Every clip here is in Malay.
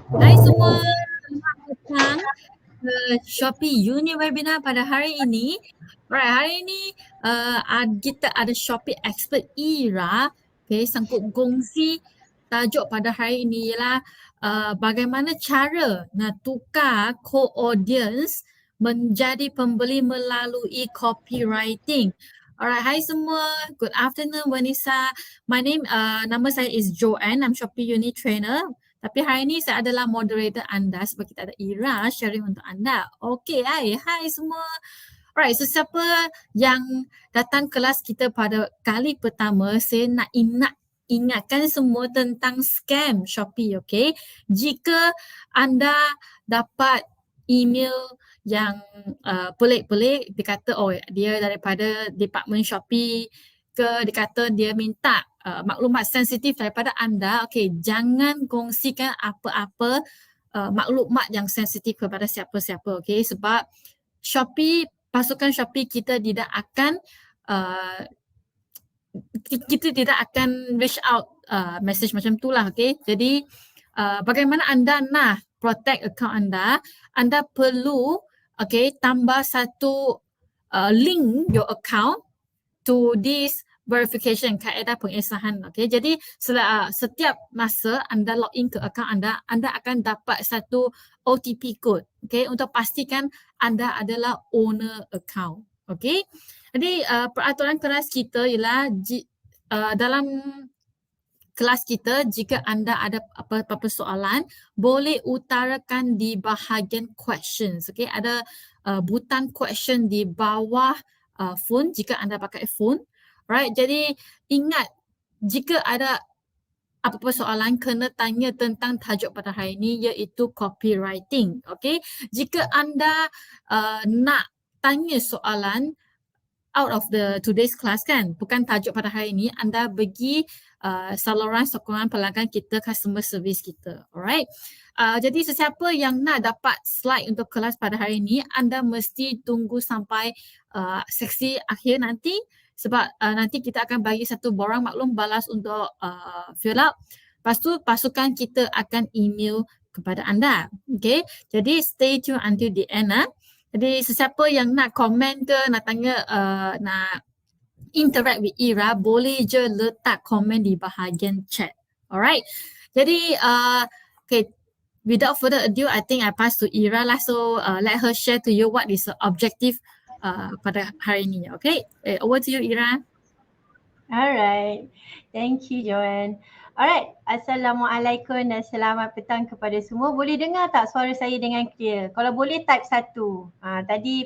Hai semua, selamat datang ke Shopee Uni Webinar pada hari ini. Alright, hari ini kita ada Shopee Expert Ira. Okay, sanggup kongsi tajuk pada hari ini ialah bagaimana cara nak tukar co-audience menjadi pembeli melalui copywriting. Alright, hai semua. Good afternoon, Vanessa. Nama saya is Joanne. I'm Shopee Uni Trainer. Tapi hari ini saya adalah moderator anda sebab kita ada Ira sharing untuk anda. Okay, hai semua. Alright, so siapa yang datang kelas kita pada kali pertama, saya nak ingatkan semua tentang scam Shopee, okay? Jika anda dapat email yang pelik-pelik, dia kata dia daripada department Shopee ke dia kata dia minta maklumat sensitif daripada anda, okay, jangan kongsikan apa-apa maklumat yang sensitif kepada siapa-siapa, okay, sebab pasukan Shopee kita tidak akan reach out message macam tu lah, okay. Jadi bagaimana anda nak protect account anda perlu, okay, tambah satu link your account to this verification, kaedah pengesahan. Okay, jadi setiap masa anda login ke account anda akan dapat satu OTP code, okay, untuk pastikan anda adalah owner account. Okay, jadi peraturan kelas kita ialah dalam kelas kita, jika anda ada apa-apa soalan, boleh utarakan di bahagian questions. Okay, ada butang question di bawah phone jika anda pakai phone. Right, jadi ingat jika ada apa-apa soalan kena tanya tentang tajuk pada hari ini iaitu copywriting. Okay, jika anda nak tanya soalan out of the today's class kan, bukan tajuk pada hari ini, anda pergi saluran sokongan pelanggan kita, customer service kita. Alright. Jadi sesiapa yang nak dapat slide untuk kelas pada hari ini, anda mesti tunggu sampai seksi akhir nanti sebab nanti kita akan bagi satu borang maklum balas untuk fill up. Lepas tu pasukan kita akan email kepada anda. Okay. Jadi stay tune until the end. Jadi sesiapa yang nak komen ke, nak tanya, nak interact with Ira, boleh je letak komen di bahagian chat. Alright. Jadi okay, without further ado, I think I pass to Ira lah. So let her share to you what is the objective pada hari ini. Okay, over to you, Ira. Alright, thank you Joanne. Alright, Assalamualaikum dan selamat petang kepada semua. Boleh dengar tak suara saya dengan clear? Kalau boleh type 1.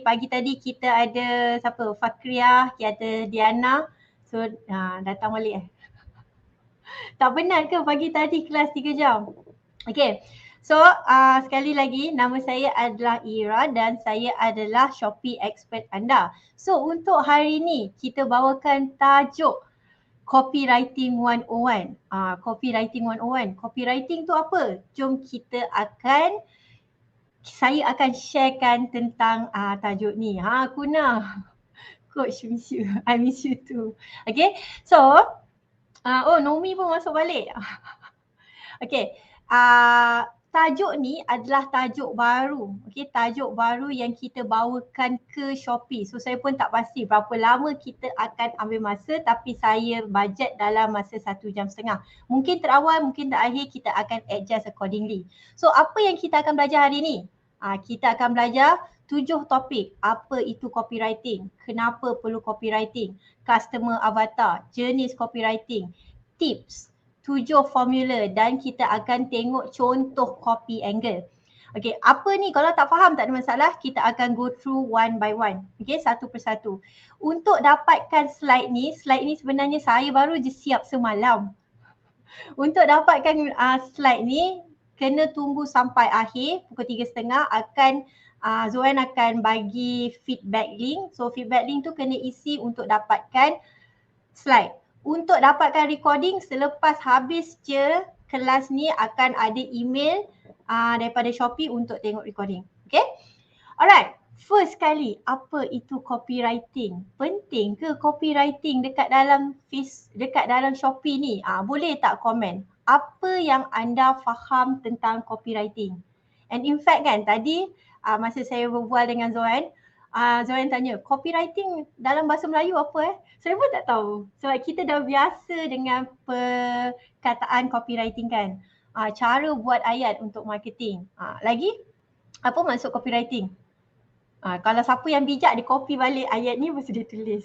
Pagi tadi kita ada siapa? Fakriah, kita ada Diana. So datang balik Tak penat ke pagi tadi kelas 3 jam? Okay, so sekali lagi nama saya adalah Ira dan saya adalah Shopee expert anda. So untuk hari ni kita bawakan tajuk Copywriting 101. Copywriting 101. Copywriting tu apa? Jom saya akan sharekan tentang tajuk ni. Kuna. Coach miss you. I miss you too. Okay. So, Nomi pun masuk balik. Okay. Tajuk ni adalah tajuk baru. Okay, tajuk baru yang kita bawakan ke Shopee. So saya pun tak pasti berapa lama kita akan ambil masa, tapi saya bajet dalam masa 1 jam setengah. Mungkin terawal, mungkin terakhir, kita akan adjust accordingly. So apa yang kita akan belajar hari ni? Kita akan belajar 7 topik. Apa itu copywriting? Kenapa perlu copywriting? Customer avatar, jenis copywriting, tips, 7 formula dan kita akan tengok contoh copy angle. Okay, apa ni? Kalau tak faham tak ada masalah, kita akan go through one by one. Okay, satu persatu. Untuk dapatkan slide ni sebenarnya saya baru je siap semalam. Untuk dapatkan slide ni, kena tunggu sampai akhir, pukul 3.30 Zoan akan bagi feedback link. So feedback link tu kena isi untuk dapatkan slide. Untuk dapatkan recording, selepas habis je kelas ni akan ada email daripada Shopee untuk tengok recording. Okay? Alright. First kali, apa itu copywriting? Penting ke copywriting dekat dalam Shopee ni? Boleh tak komen? apa yang anda faham tentang copywriting. And in fact kan tadi masa saya berbual dengan Zoan, Zoan tanya copywriting dalam bahasa Melayu apa Saya pun tak tahu sebab kita dah biasa dengan perkataan copywriting kan. Cara buat ayat untuk marketing. Lagi apa maksud copywriting? Kalau siapa yang bijak dia copy balik ayat ni mesti dia tulis.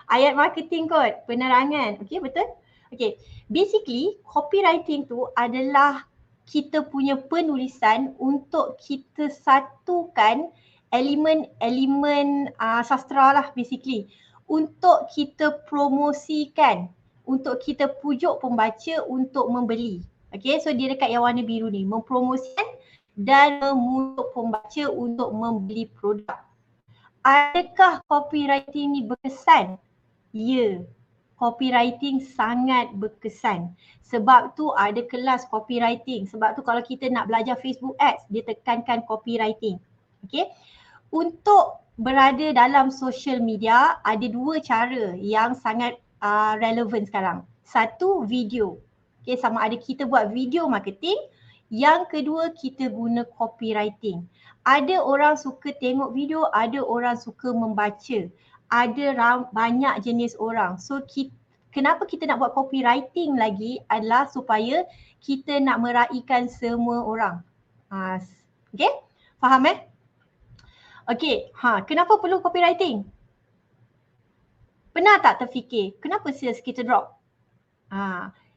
Ayat marketing kot, penerangan. Okay, betul? Okay, basically copywriting tu adalah kita punya penulisan untuk kita satukan elemen-elemen sastra lah basically. Untuk kita promosikan, untuk kita pujuk pembaca untuk membeli. Okay, so dia dekat yang warna biru ni, mempromosikan dan memujuk pembaca untuk membeli produk. Adakah copywriting ni berkesan? Ya, copywriting sangat berkesan. Sebab tu ada kelas copywriting. Sebab tu kalau kita nak belajar Facebook Ads, dia tekankan copywriting. Okay. Untuk berada dalam social media, ada dua cara yang sangat relevan sekarang. Satu, video. Okay, sama ada kita buat video marketing. Yang kedua, kita guna copywriting. Ada orang suka tengok video, ada orang suka membaca. Ada banyak jenis orang. So kenapa kita nak buat copywriting lagi adalah supaya kita nak meraihkan semua orang. Okay, faham Okay, kenapa perlu copywriting? Pernah tak terfikir kenapa sales kita drop?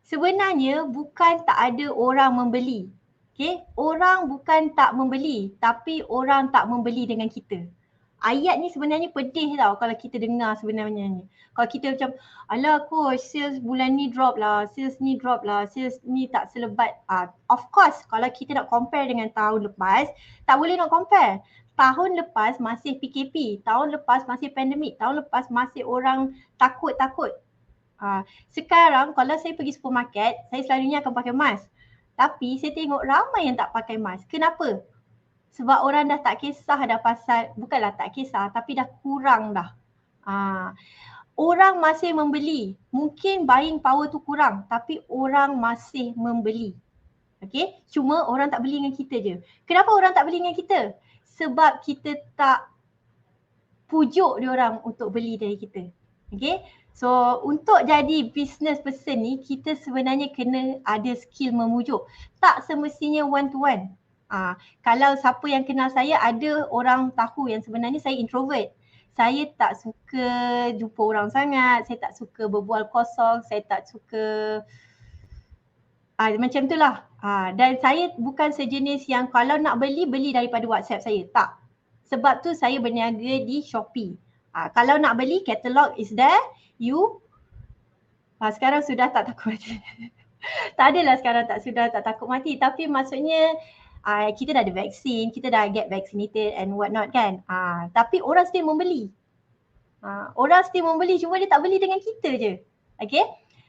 Sebenarnya bukan tak ada orang membeli. Okay, orang bukan tak membeli tapi orang tak membeli dengan kita. Ayat ni sebenarnya pedih tau kalau kita dengar sebenarnya ni. Kalau kita macam, alah coach sales bulan ni drop lah, sales ni drop lah, sales ni tak selebat. Of course kalau kita nak compare dengan tahun lepas, tak boleh nak compare. Tahun lepas masih PKP, tahun lepas masih pandemik, tahun lepas masih orang takut-takut. Sekarang kalau saya pergi supermarket, saya selalunya akan pakai mask. Tapi saya tengok ramai yang tak pakai mask. Kenapa? Sebab orang dah tak kisah dah pasal, bukanlah tak kisah tapi dah kurang dah. Orang masih membeli. Mungkin buying power tu kurang tapi orang masih membeli. Okay, cuma orang tak beli dengan kita je. Kenapa orang tak beli dengan kita? Sebab kita tak pujuk dia orang untuk beli dari kita. Okay, so untuk jadi business person ni kita sebenarnya kena ada skill memujuk. Tak semestinya one to one. Kalau siapa yang kenal saya, ada orang tahu yang sebenarnya saya introvert. Saya tak suka jumpa orang sangat, saya tak suka berbual kosong, saya tak suka macam tu lah. Dan saya bukan sejenis yang kalau nak beli daripada WhatsApp saya. Tak. Sebab tu saya berniaga di Shopee. Kalau nak beli, katalog is there. You sekarang sudah tak takut mati. Tak adalah sekarang sudah tak takut mati. Tapi maksudnya kita dah ada vaksin, kita dah get vaccinated and what not kan. Tapi orang still membeli. Orang still membeli, cuma dia tak beli dengan kita je. Okay.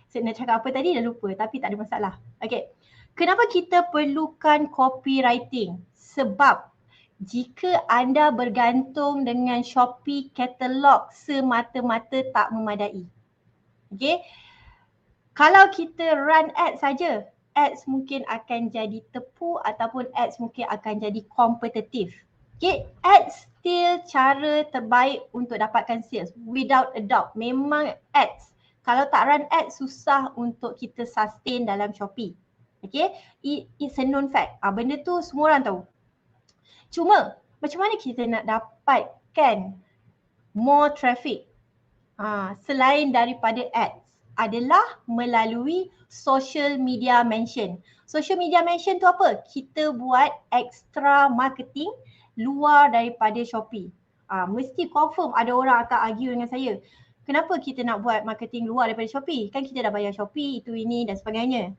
Saya nak cakap apa tadi dah lupa tapi tak ada masalah. Okay. Kenapa kita perlukan copywriting? Sebab jika anda bergantung dengan Shopee katalog semata-mata tak memadai. Okay. Kalau kita run ads saja, ads mungkin akan jadi tepu ataupun ads mungkin akan jadi kompetitif. Okay, ads still cara terbaik untuk dapatkan sales without a doubt. Memang ads. Kalau tak run ads susah untuk kita sustain dalam Shopee. Okay, it's a known fact. Benda tu semua orang tahu. Cuma macam mana kita nak dapatkan more traffic selain daripada ads? Adalah melalui social media mention. Social media mention tu apa? Kita buat extra marketing luar daripada Shopee. Mesti confirm ada orang akan argue dengan saya. Kenapa kita nak buat marketing luar daripada Shopee? Kan kita dah bayar Shopee, itu ini dan sebagainya.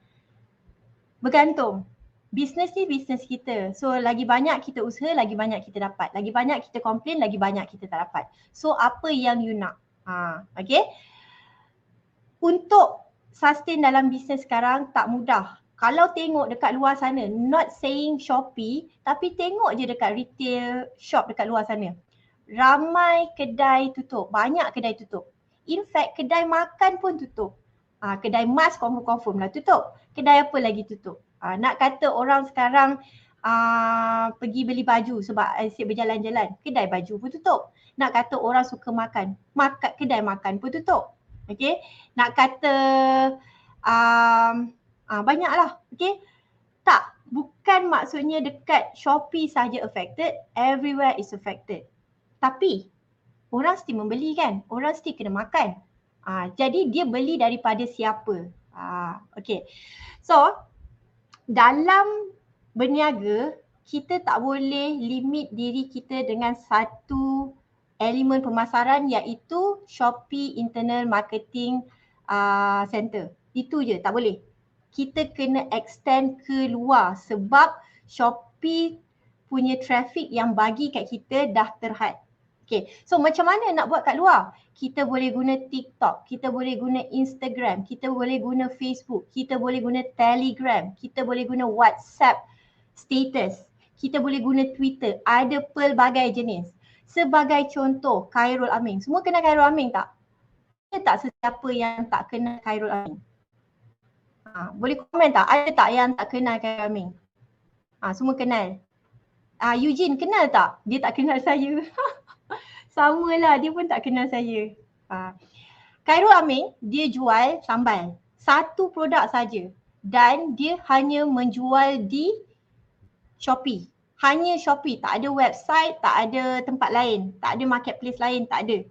Bergantung. Bisnes ni bisnes kita. So lagi banyak kita usaha, lagi banyak kita dapat. Lagi banyak kita komplain, lagi banyak kita tak dapat. So apa yang you nak? Okay. Untuk sustain dalam bisnes sekarang tak mudah. Kalau tengok dekat luar sana, not saying Shopee, tapi tengok je dekat retail shop dekat luar sana. Ramai kedai tutup, banyak kedai tutup. In fact, kedai makan pun tutup. Kedai emas confirm lah tutup. Kedai apa lagi tutup? Nak kata orang sekarang pergi beli baju sebab asyik berjalan-jalan, kedai baju pun tutup. Nak kata orang suka makan, kedai makan pun tutup. Okay. Nak kata banyaklah. Okay. Tak, bukan maksudnya dekat Shopee saja affected, everywhere is affected. Tapi orang mesti membeli kan, orang mesti kena makan. Jadi dia beli daripada siapa. Okay. So dalam berniaga, kita tak boleh limit diri kita dengan satu elemen pemasaran iaitu Shopee Internal Marketing Center. Itu je, tak boleh. Kita kena extend ke luar sebab Shopee punya traffic yang bagi kat kita dah terhad. Okay, so macam mana nak buat kat luar? Kita boleh guna TikTok, kita boleh guna Instagram, kita boleh guna Facebook, kita boleh guna Telegram, kita boleh guna WhatsApp status, kita boleh guna Twitter, ada pelbagai jenis. Sebagai contoh, Khairul Amin. Semua kenal Khairul Amin tak? Ada tak sesiapa yang tak kenal Khairul Amin? Boleh komen tak? Ada tak yang tak kenal Khairul Amin? Semua kenal. Eugene kenal tak? Dia tak kenal saya. Sama lah, dia pun tak kenal saya. Khairul Amin, dia jual sambal. Satu produk saja. Dan dia hanya menjual di Shopee. Hanya Shopee, tak ada website, tak ada tempat lain, tak ada marketplace lain, tak ada.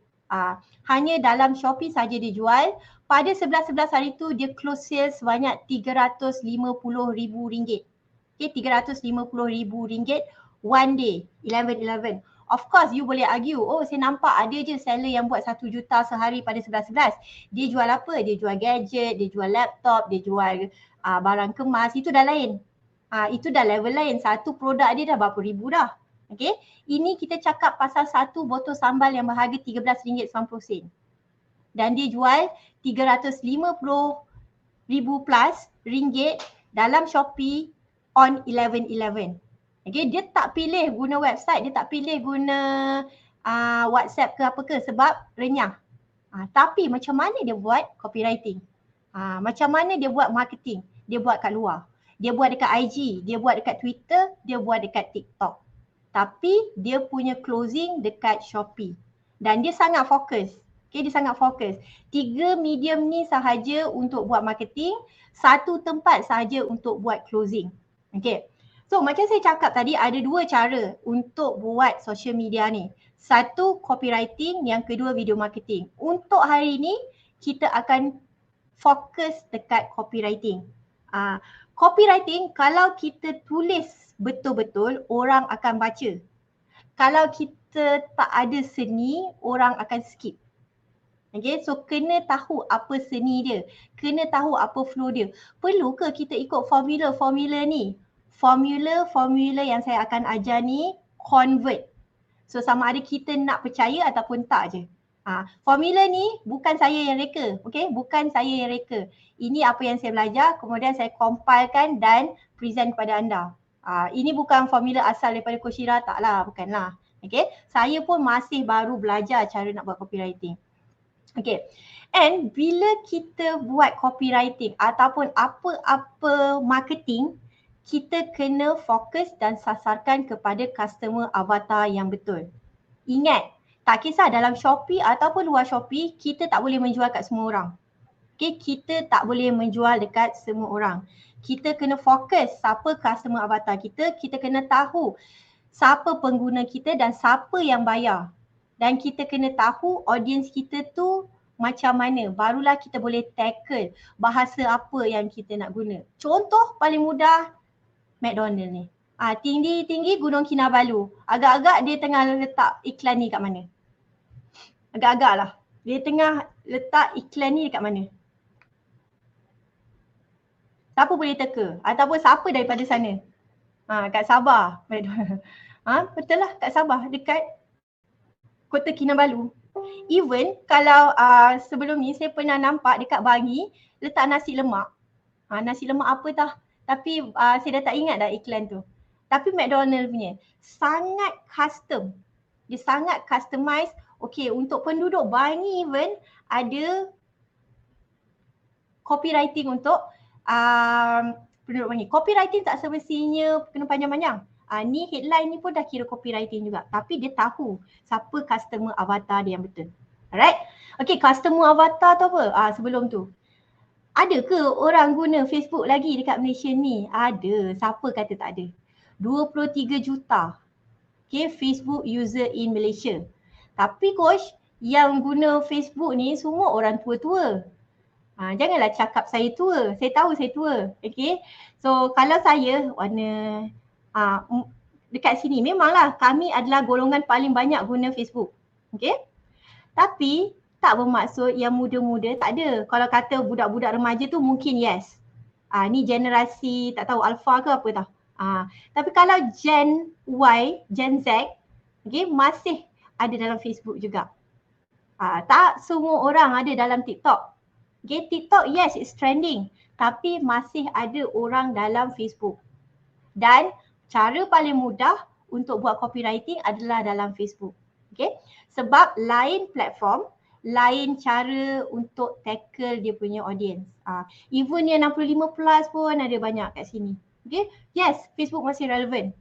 Hanya dalam Shopee saja dia jual. Pada 11-11 hari tu dia close sale sebanyak RM350,000. Okay, RM350,000 one day, 11-11. Of course you boleh argue, saya nampak ada je seller yang buat 1 juta sehari pada 11-11. Dia jual apa? Dia jual gadget, dia jual laptop, dia jual barang kemas, itu dah lain. Itu dah level lain, satu produk dia dah berapa ribu dah. Okay, ini kita cakap pasal satu botol sambal yang berharga RM13.90. Dan dia jual RM350,000 plus dalam Shopee on 11-11. Okay, dia tak pilih guna website, dia tak pilih guna WhatsApp ke apa ke sebab renyah. Tapi macam mana dia buat copywriting? Macam mana dia buat marketing? Dia buat kat luar. Dia buat dekat IG, dia buat dekat Twitter, dia buat dekat TikTok. Tapi dia punya closing dekat Shopee. Dan dia sangat fokus. Okay, dia sangat fokus. 3 medium ni sahaja untuk buat marketing, satu tempat sahaja untuk buat closing. Okay. So macam saya cakap tadi, ada 2 cara untuk buat social media ni. Satu copywriting, yang kedua video marketing. Untuk hari ni kita akan fokus dekat copywriting. Copywriting kalau kita tulis betul-betul, orang akan baca. Kalau kita tak ada seni, orang akan skip. Okay, so kena tahu apa seni dia, kena tahu apa flow dia. Perlu ke kita ikut formula ni? Formula yang saya akan ajar ni convert. So sama ada kita nak percaya ataupun tak je. Formula ni bukan saya yang reka, okay? Bukan saya yang reka. Ini apa yang saya belajar, kemudian saya compilekan dan present kepada anda. Ini bukan formula asal daripada Coach Ira, taklah, bukanlah. Okay? Saya pun masih baru belajar cara nak buat copywriting. Okay. And bila kita buat copywriting ataupun apa-apa marketing, kita kena fokus dan sasarkan kepada customer avatar yang betul. Ingat, tak kisah dalam Shopee ataupun luar Shopee, kita tak boleh menjual kat semua orang. Okay, kita tak boleh menjual dekat semua orang. Kita kena fokus siapa customer avatar kita, kita kena tahu siapa pengguna kita dan siapa yang bayar. Dan kita kena tahu audience kita tu macam mana. Barulah kita boleh tackle bahasa apa yang kita nak guna. Contoh paling mudah, McDonald ni. Tinggi-tinggi Gunung Kinabalu. Agak-agak dia tengah letak iklan ni kat mana? Agak-agak lah. Dia tengah letak iklan ni dekat mana? Siapa boleh teka? Ataupun siapa daripada sana? Kat Sabah. McDonald. Betul lah, kat Sabah. Dekat Kota Kinabalu. Even kalau sebelum ni saya pernah nampak dekat Bangi letak nasi lemak. Nasi lemak apa tah? Tapi saya dah tak ingat dah iklan tu. Tapi McDonald punya sangat custom. Dia sangat customize. Okay, untuk penduduk Bangi even ada copywriting untuk penduduk panggil. Copywriting tak semestinya kena panjang-panjang. Ni headline ni pun dah kira copywriting juga. Tapi dia tahu siapa customer avatar dia yang betul. Alright? Okay, customer avatar tu apa? Sebelum tu. Ada ke orang guna Facebook lagi dekat Malaysia ni? Ada. Siapa kata tak ada? 23 juta. Okay, Facebook user in Malaysia. Tapi coach, yang guna Facebook ni semua orang tua-tua. Janganlah cakap saya tua. Saya tahu saya tua. Okay. So kalau saya warna dekat sini memanglah kami adalah golongan paling banyak guna Facebook. Okay. Tapi tak bermaksud yang muda-muda tak ada. Kalau kata budak-budak remaja tu mungkin yes. Ni generasi tak tahu alpha ke apa tau. Tapi kalau Gen Y, Gen Z, okay, masih ada dalam Facebook juga. Tak semua orang ada dalam TikTok. Okay, TikTok yes it's trending. Tapi masih ada orang dalam Facebook. Dan cara paling mudah untuk buat copywriting adalah dalam Facebook. Okay, sebab lain platform, lain cara untuk tackle dia punya audience. Even yang 65 plus pun ada banyak kat sini. Okay, yes Facebook masih relevan.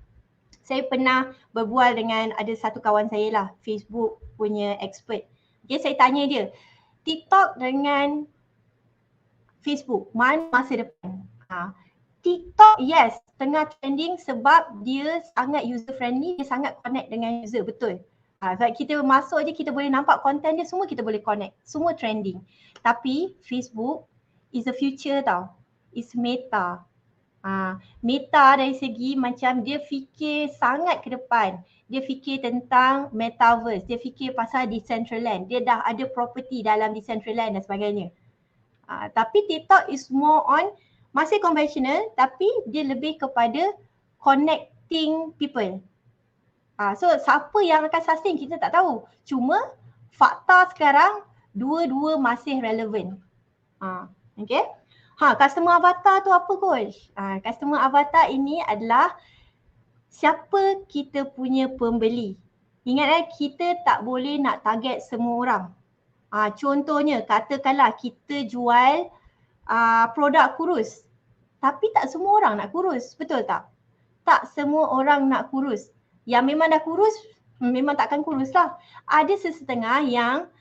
Saya pernah berbual dengan ada satu kawan saya lah, Facebook punya expert. Okay, saya tanya dia, TikTok dengan Facebook, mana masa depan? TikTok yes, tengah trending sebab dia sangat user friendly, dia sangat connect dengan user, betul. Sebab kita masuk je kita boleh nampak konten dia, semua kita boleh connect, semua trending. Tapi Facebook is the future tau, is meta. Meta dari segi macam dia fikir sangat ke depan. Dia fikir tentang metaverse, dia fikir pasal Decentraland. Dia dah ada property dalam Decentraland dan sebagainya. Tapi TikTok is more on, masih conventional tapi dia lebih kepada connecting people. So siapa yang akan sustain kita tak tahu. Cuma fakta sekarang dua-dua masih relevan. Okay. Customer avatar tu apa coach? Customer avatar ini adalah siapa kita punya pembeli. Ingat kita tak boleh nak target semua orang. Contohnya katakanlah kita jual produk kurus. Tapi tak semua orang nak kurus, betul tak? Tak semua orang nak kurus. Yang memang dah kurus, memang takkan kurus lah. Ada sesetengah yang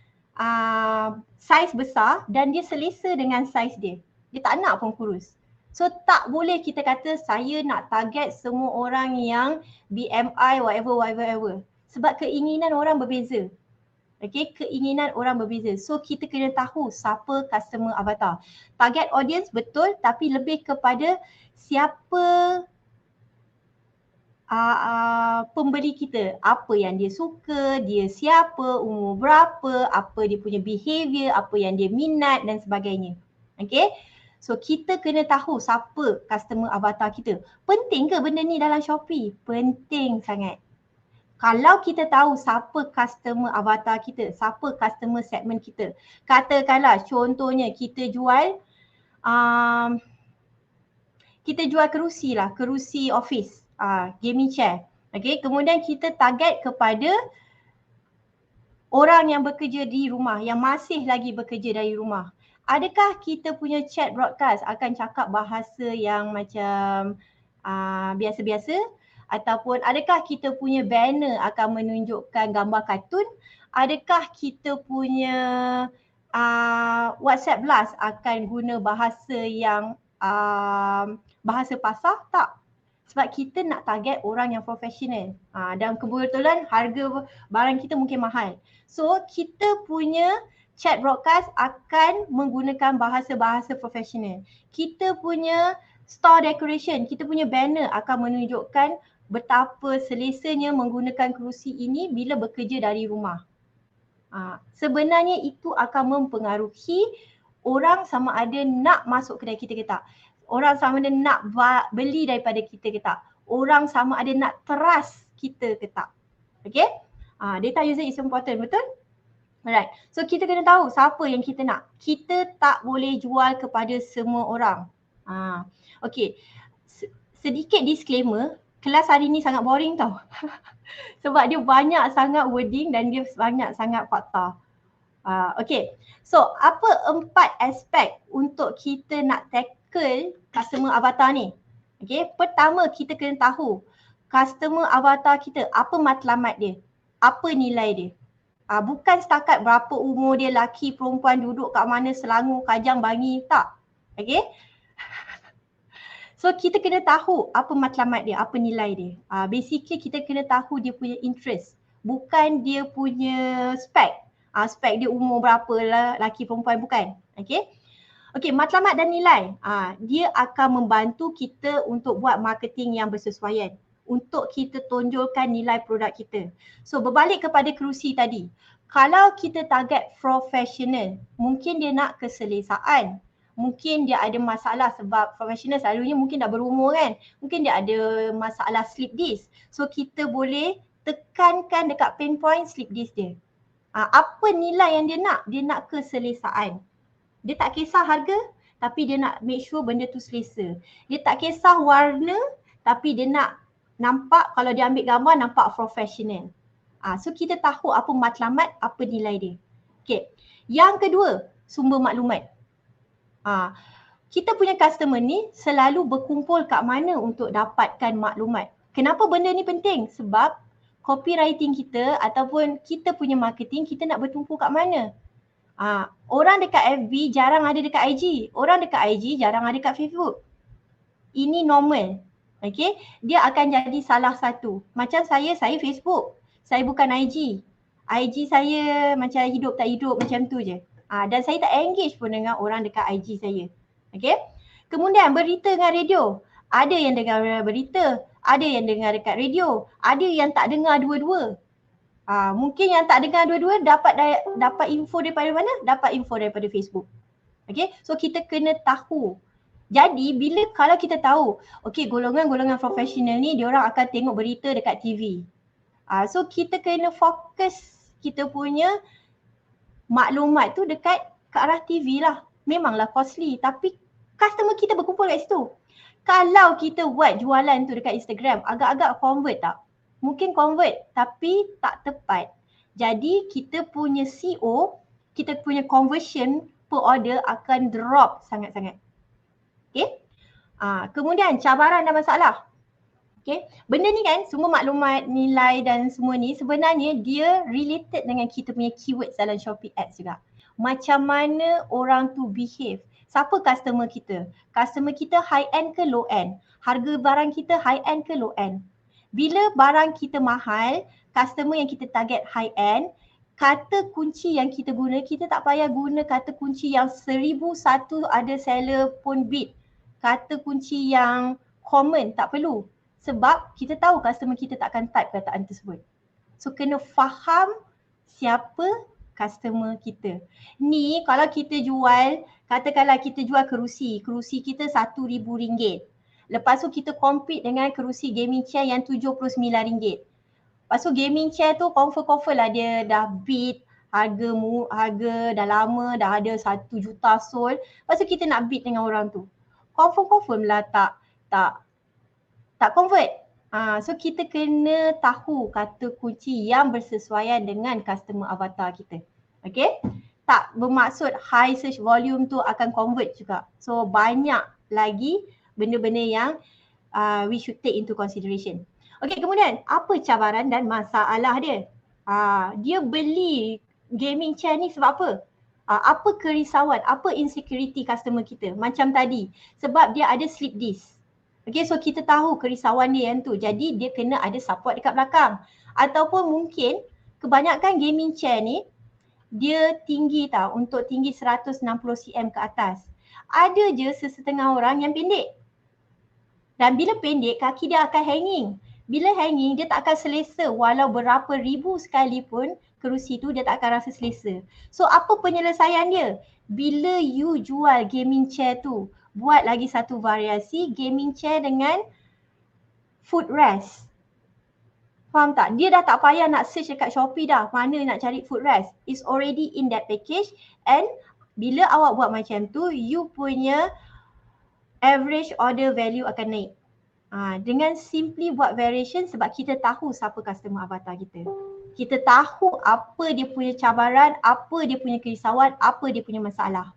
saiz besar dan dia selesa dengan saiz dia. Dia tak nak pun kurus. So tak boleh kita kata saya nak target semua orang yang BMI whatever. Sebab keinginan orang berbeza. Okay, keinginan orang berbeza. So kita kena tahu siapa customer avatar. Target audience betul tapi lebih kepada siapa pembeli kita. Apa yang dia suka, dia siapa, umur berapa, apa dia punya behavior, apa yang dia minat dan sebagainya. Okay. So kita kena tahu siapa customer avatar kita. Penting ke benda ni dalam Shopee? Penting sangat. Kalau kita tahu siapa customer avatar kita, siapa customer segment kita. Katakanlah contohnya kita jual kerusi lah, kerusi office, gaming chair. Okay, kemudian kita target kepada orang yang bekerja di rumah, yang masih lagi bekerja dari rumah. Adakah kita punya chat broadcast akan cakap bahasa yang macam biasa-biasa? Ataupun adakah kita punya banner akan menunjukkan gambar kartun? Adakah kita punya WhatsApp blast akan guna bahasa yang bahasa pasar? Tak. Sebab kita nak target orang yang profesional. Dan kebetulan harga barang kita mungkin mahal. So kita punya chat broadcast akan menggunakan bahasa-bahasa profesional. Kita punya store decoration, kita punya banner akan menunjukkan betapa selesanya menggunakan kerusi ini bila bekerja dari rumah. Sebenarnya itu akan mempengaruhi orang sama ada nak masuk kedai kita ke tak. Orang sama ada nak beli daripada kita ke tak. Orang sama ada nak trust kita ke tak. Okay? Data user is important, betul? Alright, so kita kena tahu siapa yang kita nak. Kita tak boleh jual kepada semua orang. Okay, sedikit disclaimer, kelas hari ni sangat boring tau. Sebab dia banyak sangat wording dan dia banyak sangat fakta. Okay. So apa 4 aspek untuk kita nak tackle customer avatar ni? Okay. Pertama kita kena tahu customer avatar kita, apa matlamat dia, apa nilai dia. Bukan setakat berapa umur dia, lelaki, perempuan, duduk kat mana, Selangor, Kajang, Bangi, tak. Okay. So kita kena tahu apa matlamat dia, apa nilai dia. Basically kita kena tahu dia punya interest, bukan dia punya spek. Spek dia umur berapa lah, lelaki perempuan, bukan. Okay. Okay, matlamat dan nilai. Dia akan membantu kita untuk buat marketing yang bersesuaian, untuk kita tonjolkan nilai produk kita. So berbalik kepada kerusi tadi. Kalau kita target profesional, mungkin dia nak keselesaan. Mungkin dia ada masalah sebab profesional selalunya mungkin dah berumur kan. Mungkin dia ada masalah sleep disc. So kita boleh tekankan dekat pain point sleep disc dia. Apa nilai yang dia nak? Dia nak keselesaan. Dia tak kisah harga, tapi dia nak make sure benda tu selesa. Dia tak kisah warna, tapi dia nak nampak, kalau dia ambil gambar nampak profesional. So kita tahu apa matlamat, apa nilai dia. Okay. Yang kedua, sumber maklumat. Kita punya customer ni selalu berkumpul kat mana untuk dapatkan maklumat. Kenapa benda ni penting? Sebab copywriting kita ataupun kita punya marketing, kita nak bertumpu kat mana? Orang dekat FB jarang ada dekat IG. Orang dekat IG jarang ada dekat Facebook. Ini normal. Okay. Dia akan jadi salah satu. Macam saya Facebook. Saya bukan IG. IG saya macam hidup tak hidup macam tu je. Dan saya tak engage pun dengan orang dekat IG saya. Okay. Kemudian berita dengan radio. Ada yang dengar berita. Ada yang dengar dekat radio. Ada yang tak dengar dua-dua. Mungkin yang tak dengar dua-dua dapat info daripada mana? Dapat info daripada Facebook. Okay. So kita kena tahu. Jadi kalau kita tahu, okay, golongan-golongan profesional ni diorang akan tengok berita dekat TV. So kita kena fokus kita punya maklumat tu dekat ke arah TV lah. Memanglah costly tapi customer kita berkumpul kat situ. Kalau kita buat jualan tu dekat Instagram, agak-agak convert tak? Mungkin convert tapi tak tepat. Jadi kita punya CO, kita punya conversion per order akan drop sangat-sangat. Okay. Kemudian cabaran dan masalah. Okay. Benda ni kan semua maklumat, nilai dan semua ni sebenarnya dia related dengan kita punya keywords dalam Shopee Ads juga. Macam mana orang tu behave. Siapa customer kita? Customer kita high end ke low end? Harga barang kita high end ke low end? Bila barang kita mahal, customer yang kita target high end, kata kunci yang kita guna, kita tak payah guna kata kunci yang 1001 ada seller pun bid. Kata kunci yang common, tak perlu. Sebab kita tahu customer kita takkan type kataan tersebut. So kena faham siapa customer kita. Ni kalau kita jual, katakanlah kita jual kerusi kita RM1,000. Lepas tu kita compete dengan kerusi gaming chair yang RM79. Lepas tu gaming chair tu confirm lah dia dah bid harga dah lama, dah ada 1 juta sold. Lepas tu kita nak bid dengan orang tu. Confirm lah tak convert. So kita kena tahu kata kunci yang bersesuaian dengan customer avatar kita. Okay? Tak bermaksud high search volume tu akan convert juga. So banyak lagi benda-benda yang we should take into consideration. Okay, kemudian apa cabaran dan masalah dia? Dia beli gaming chair ni sebab apa? Apa kerisauan, apa insecurity customer kita? Macam tadi, sebab dia ada slip disc. Okay, so kita tahu kerisauan dia yang tu. Jadi dia kena ada support dekat belakang. Ataupun mungkin kebanyakan gaming chair ni dia tinggi tau, untuk tinggi 160 cm ke atas. Ada je sesetengah orang yang pendek. Dan bila pendek, kaki dia akan hanging. Bila hanging, dia tak akan selesa. Walau berapa ribu sekalipun kerusi tu, dia tak akan rasa selesa. So apa penyelesaian dia? Bila you jual gaming chair tu, buat lagi satu variasi gaming chair dengan footrest. Faham tak? Dia dah tak payah nak search dekat Shopee dah. Mana nak cari footrest. It's already in that package. And bila awak buat macam tu, you punya average order value akan naik. Dengan simply buat variation sebab kita tahu siapa customer avatar kita. Kita tahu apa dia punya cabaran, apa dia punya kerisauan, apa dia punya masalah.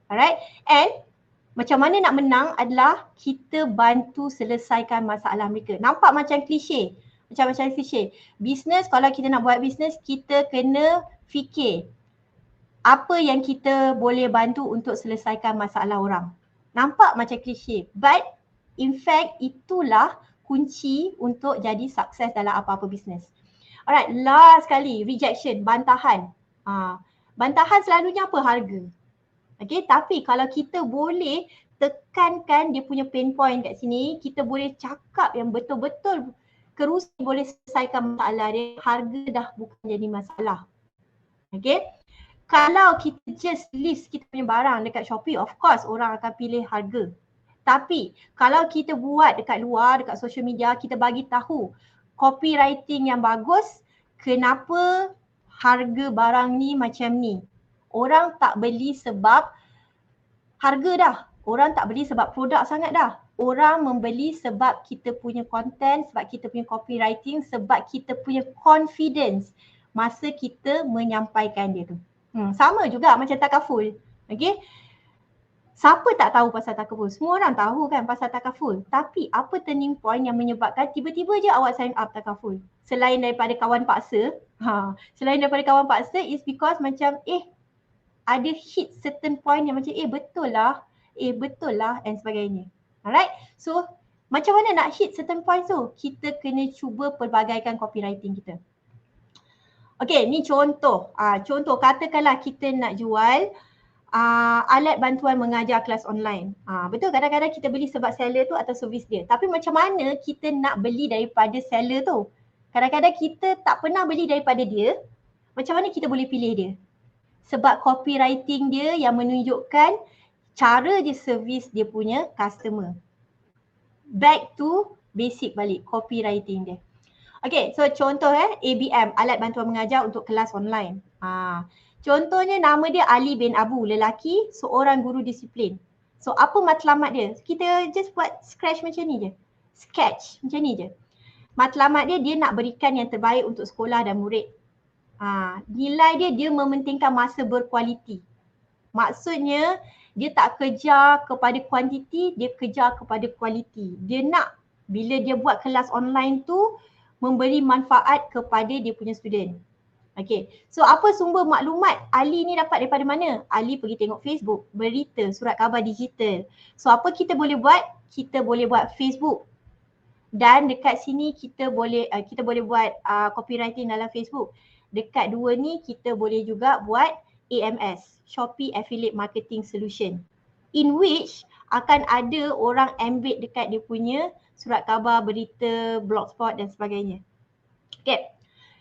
Alright? And macam mana nak menang adalah kita bantu selesaikan masalah mereka. Nampak macam klise. Macam klise. Bisnes, kalau kita nak buat bisnes, kita kena fikir apa yang kita boleh bantu untuk selesaikan masalah orang. Nampak macam klise. But in fact, itulah kunci untuk jadi sukses dalam apa-apa bisnes. Alright, last sekali, rejection, bantahan. Bantahan selalunya apa? Harga. Okay, tapi kalau kita boleh tekankan dia punya pain point kat sini, kita boleh cakap yang betul-betul kerusi boleh selesaikan masalah dia, harga dah bukan jadi masalah. Okay, kalau kita just list kita punya barang dekat Shopee, of course orang akan pilih harga. Tapi kalau kita buat dekat luar, dekat social media, kita bagi tahu copywriting yang bagus, kenapa harga barang ni macam ni. Orang tak beli sebab harga dah. Orang tak beli sebab produk sangat dah. Orang membeli sebab kita punya content, sebab kita punya copywriting, sebab kita punya confidence masa kita menyampaikan dia tu. Sama juga macam takaful. Okay. Siapa tak tahu pasal takaful? Semua orang tahu kan pasal takaful. Tapi apa turning point yang menyebabkan tiba-tiba je awak sign up takaful? Selain daripada kawan paksa, selain daripada kawan paksa is because macam ada hit certain point yang macam betul lah and sebagainya. Alright, so macam mana nak hit certain points tu? Kita kena cuba pelbagaikan copywriting kita. Okay, ni contoh. Contoh katakanlah kita nak jual alat bantuan mengajar kelas online. Betul, kadang-kadang kita beli sebab seller tu atau servis dia. Tapi macam mana kita nak beli daripada seller tu? Kadang-kadang kita tak pernah beli daripada dia. Macam mana kita boleh pilih dia? Sebab copywriting dia yang menunjukkan cara dia servis dia punya customer. Back to basic balik, copywriting dia. Okay, so contoh ABM, alat bantuan mengajar untuk kelas online. Contohnya nama dia Ali bin Abu, lelaki, seorang guru disiplin. So apa matlamat dia? Kita just buat scratch macam ni je. Sketch macam ni je. Matlamat dia nak berikan yang terbaik untuk sekolah dan murid. Nilai dia mementingkan masa berkualiti. Maksudnya dia tak kejar kepada kuantiti, dia kejar kepada kualiti. Dia nak bila dia buat kelas online tu memberi manfaat kepada dia punya student. Okay, so apa sumber maklumat Ali ni dapat daripada mana? Ali pergi tengok Facebook, berita, surat khabar digital. So apa kita boleh buat? Kita boleh buat Facebook. Dan dekat sini kita boleh buat copywriting dalam Facebook. Dekat dua ni kita boleh juga buat AMS, Shopee Affiliate Marketing Solution, in which akan ada orang embed dekat dia punya surat khabar, berita, blogspot dan sebagainya. Okay.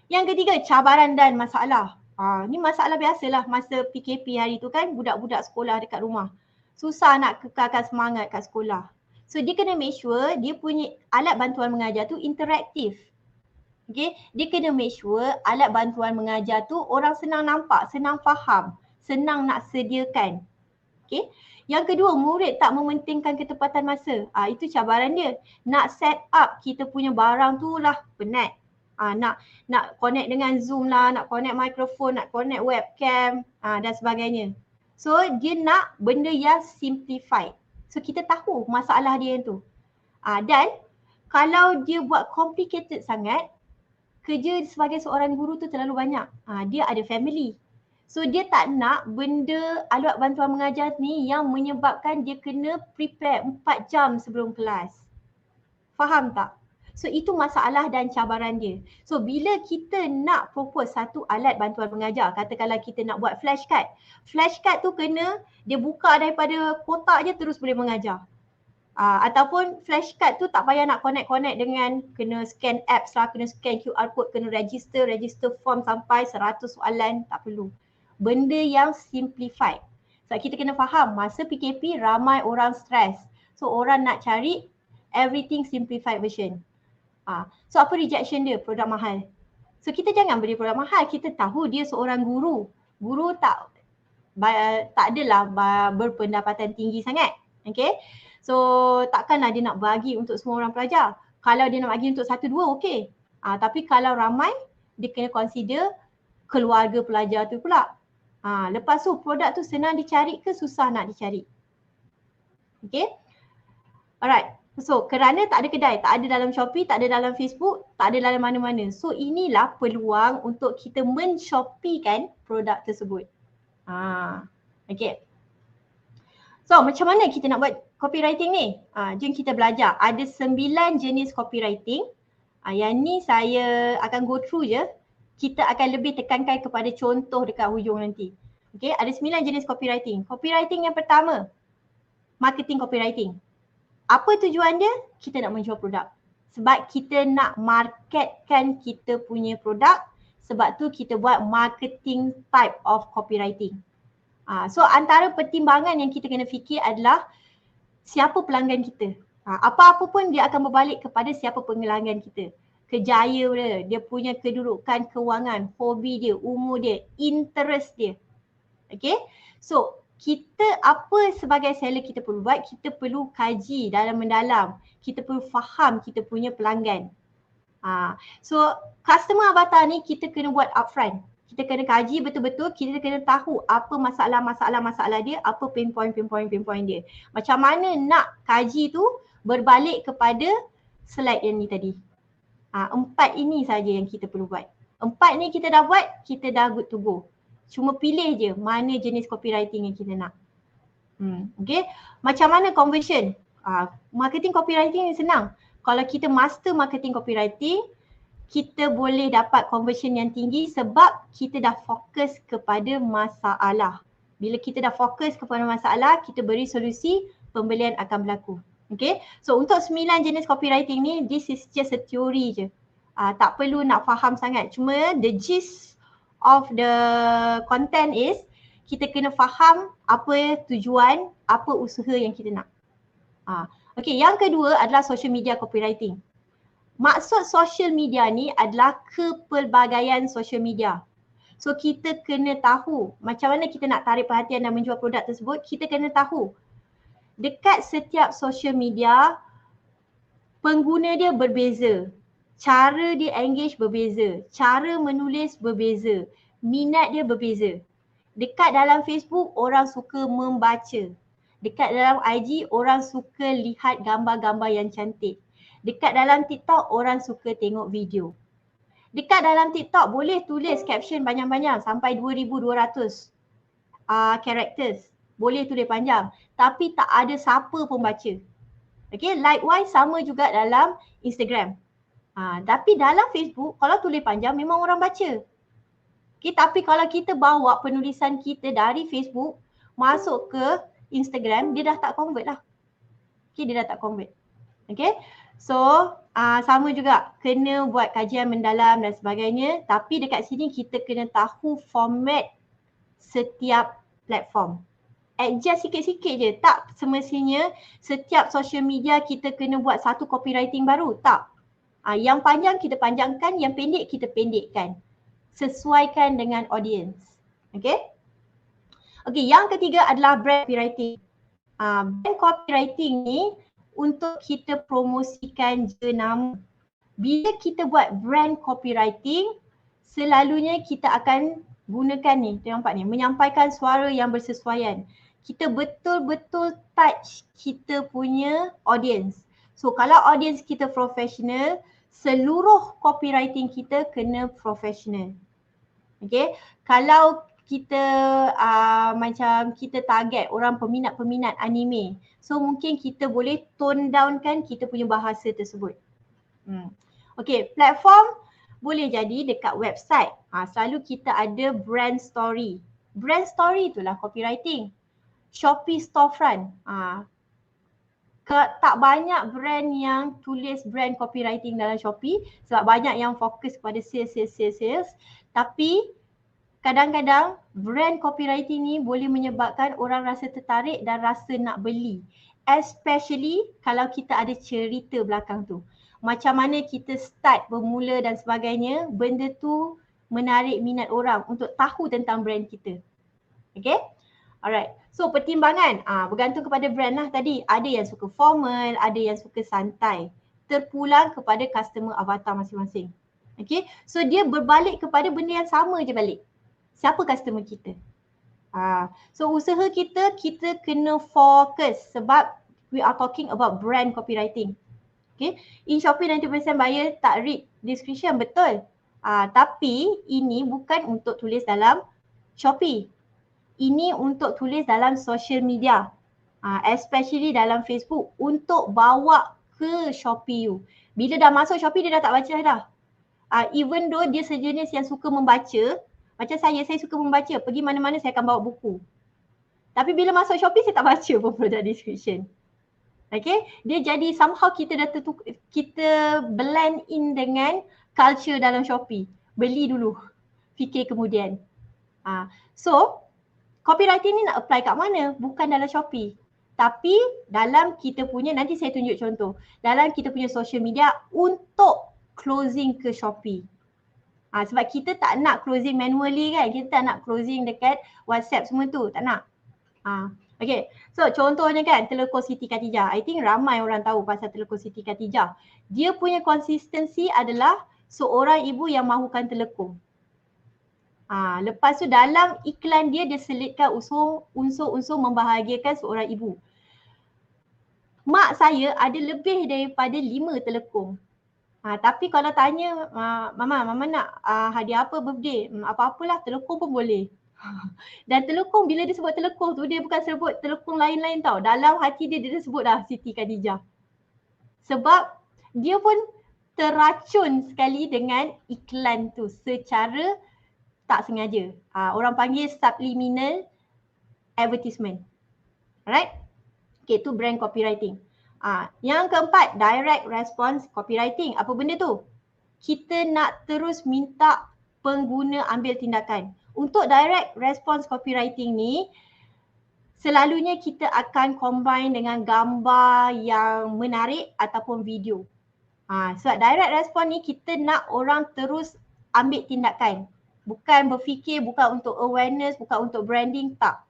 Yang ketiga, cabaran dan masalah. Ni masalah biasalah masa PKP hari tu kan, budak-budak sekolah dekat rumah. Susah nak kekalkan semangat kat sekolah. So dia kena make sure dia punya alat bantuan mengajar tu interaktif. Okay, dia kena make sure alat bantuan mengajar tu orang senang nampak, senang faham, senang nak sediakan. Okay. Yang kedua, murid tak mementingkan ketepatan masa. Itu cabaran dia. Nak set up kita punya barang tu lah penat. Nak connect dengan Zoom lah, nak connect mikrofon, nak connect webcam dan sebagainya. So dia nak benda yang simplified. So kita tahu masalah dia tu. Dan kalau dia buat complicated sangat, kerja sebagai seorang guru tu terlalu banyak. Dia ada family. So dia tak nak benda alat bantuan mengajar ni yang menyebabkan dia kena prepare 4 jam sebelum kelas. Faham tak? So itu masalah dan cabaran dia. So bila kita nak propose satu alat bantuan mengajar, katakanlah kita nak buat flashcard. Flashcard tu kena dia buka daripada kotak je terus boleh mengajar. Ataupun flashcard tu tak payah nak connect dengan kena scan apps lah, kena scan QR code, kena register form sampai 100 soalan, tak perlu. Benda yang simplified. Sebab kita kena faham masa PKP ramai orang stres. So orang nak cari everything simplified version. So apa rejection dia? Produk mahal. So kita jangan beli produk mahal. Kita tahu dia seorang guru. Guru tak adalah berpendapatan tinggi sangat. Okay. So takkanlah dia nak bagi untuk semua orang pelajar. Kalau dia nak bagi untuk 1-2 okey. Tapi kalau ramai, dia kena consider keluarga pelajar tu pula. Lepas tu produk tu senang dicari ke susah nak dicari? Okay. Alright. So kerana tak ada kedai, tak ada dalam Shopee, tak ada dalam Facebook, tak ada dalam mana-mana. So inilah peluang untuk kita men-Shopee-kan produk tersebut. Okay. So macam mana kita nak buat copywriting ni? Jom kita belajar. Ada 9 jenis copywriting. Yang ni saya akan go through je. Kita akan lebih tekankan kepada contoh dekat hujung nanti. Okay, ada 9 jenis copywriting. Copywriting yang pertama, marketing copywriting. Apa tujuan dia? Kita nak menjual produk. Sebab kita nak marketkan kita punya produk. Sebab tu kita buat marketing type of copywriting. So antara pertimbangan yang kita kena fikir adalah siapa pelanggan kita. Apa-apa pun dia akan berbalik kepada siapa pelanggan kita. Kejaya dia punya kedudukan kewangan, hobi dia, umur dia, interest dia. Okay. So kita apa sebagai seller kita perlu buat? Kita perlu kaji dalam mendalam. Kita perlu faham kita punya pelanggan. So customer avatar ni kita kena buat upfront. Kita kena kaji betul-betul, kita kena tahu apa masalah dia, apa pain point dia. Macam mana nak kaji tu berbalik kepada slide yang ni tadi. 4 ini saja yang kita perlu buat. 4 ni kita dah buat, kita dah good to go. Cuma pilih je mana jenis copywriting yang kita nak. Okay. Macam mana conversion? Marketing copywriting ni senang. Kalau kita master marketing copywriting, kita boleh dapat conversion yang tinggi sebab kita dah fokus kepada masalah. Bila kita dah fokus kepada masalah, kita beri solusi, pembelian akan berlaku. Okay. So untuk 9 jenis copywriting ni, this is just a theory je. Tak perlu nak faham sangat. Cuma the gist of the content is kita kena faham apa tujuan, apa usaha yang kita nak. Okay, yang kedua adalah social media copywriting. Maksud social media ni adalah kepelbagaian social media. So kita kena tahu macam mana kita nak tarik perhatian dan menjual produk tersebut. Kita kena tahu dekat setiap social media pengguna dia berbeza. Cara dia engage berbeza. Cara menulis berbeza. Minat dia berbeza. Dekat dalam Facebook orang suka membaca. Dekat dalam IG orang suka lihat gambar-gambar yang cantik. Dekat dalam TikTok orang suka tengok video. Dekat dalam TikTok boleh tulis caption banyak-banyak sampai 2,200 characters. Boleh tulis panjang tapi tak ada siapa pun baca. Okay, likewise sama juga dalam Instagram. Tapi dalam Facebook kalau tulis panjang memang orang baca. Okay, tapi kalau kita bawa penulisan kita dari Facebook masuk ke Instagram, dia dah tak convert lah. Okay, dia dah tak convert. Okay, so sama juga kena buat kajian mendalam dan sebagainya. Tapi dekat sini kita kena tahu format setiap platform. Adjust sikit-sikit je. Tak semestinya setiap social media kita kena buat satu copywriting baru. Tak. Yang panjang kita panjangkan, yang pendek kita pendekkan. Sesuaikan dengan audience. Okay. Okay, yang ketiga adalah brand copywriting. Brand copywriting ni untuk kita promosikan jenama. Bila kita buat brand copywriting, selalunya kita akan gunakan ni, tengok nampak ni, menyampaikan suara yang bersesuaian. Kita betul-betul touch kita punya audience. So kalau audience kita professional, seluruh copywriting kita kena professional. Okay, kalau kita macam kita target orang peminat-peminat anime, so mungkin kita boleh tone down kan kita punya bahasa tersebut. Okay, platform boleh jadi dekat website. Selalu kita ada brand story. Brand story itulah copywriting. Shopee storefront. Tak banyak brand yang tulis brand copywriting dalam Shopee sebab banyak yang fokus kepada sales. Tapi kadang-kadang brand copywriting ni boleh menyebabkan orang rasa tertarik dan rasa nak beli. Especially kalau kita ada cerita belakang tu. Macam mana kita start, bermula dan sebagainya, benda tu menarik minat orang untuk tahu tentang brand kita. Okay? Alright. So pertimbangan, bergantung kepada brand lah tadi. Ada yang suka formal, ada yang suka santai. Terpulang kepada customer avatar masing-masing. Okay, so dia berbalik kepada benda yang sama je balik. Siapa customer kita? So usaha kita kena fokus sebab we are talking about brand copywriting. Okay, in Shopee 90% buyer tak read description, betul. Tapi ini bukan untuk tulis dalam Shopee. Ini untuk tulis dalam social media. Especially dalam Facebook untuk bawa ke Shopee you. Bila dah masuk Shopee dia dah tak baca dah. Even though dia sejenis yang suka membaca, macam saya suka membaca, pergi mana-mana saya akan bawa buku. Tapi bila masuk Shopee saya tak baca pun product description. Okay, dia jadi somehow kita blend in dengan culture dalam Shopee. Beli dulu, fikir kemudian. So, copywriting ni nak apply kat mana? Bukan dalam Shopee. Tapi dalam kita punya, nanti saya tunjuk contoh. Dalam kita punya social media untuk closing ke Shopee. Sebab kita tak nak closing manually kan. Kita tak nak closing dekat WhatsApp semua tu. Tak nak. Okay. So contohnya kan Teleco Siti Khatijah. I think ramai orang tahu pasal Teleco Siti Khatijah. Dia punya konsistensi adalah seorang ibu yang mahukan telekom. Lepas tu dalam iklan dia selitkan unsur-unsur membahagiakan seorang ibu. Mak saya ada lebih daripada 5 telekom. Tapi kalau tanya, Mama nak hadiah apa birthday? Apa-apalah, telekom pun boleh. Dan telekom, bila dia sebut telekom tu, dia bukan sebut telekom lain-lain tau. Dalam hati dia sebut dah Siti Khadijah. Sebab dia pun terracun sekali dengan iklan tu secara tak sengaja. Orang panggil subliminal advertisement. Alright? Okay, tu brand copywriting. Yang keempat, direct response copywriting. Apa benda tu? Kita nak terus minta pengguna ambil tindakan. Untuk direct response copywriting ni, selalunya kita akan combine dengan gambar yang menarik ataupun video. Sebab direct response ni kita nak orang terus ambil tindakan. Bukan berfikir, bukan untuk awareness, bukan untuk branding, tak.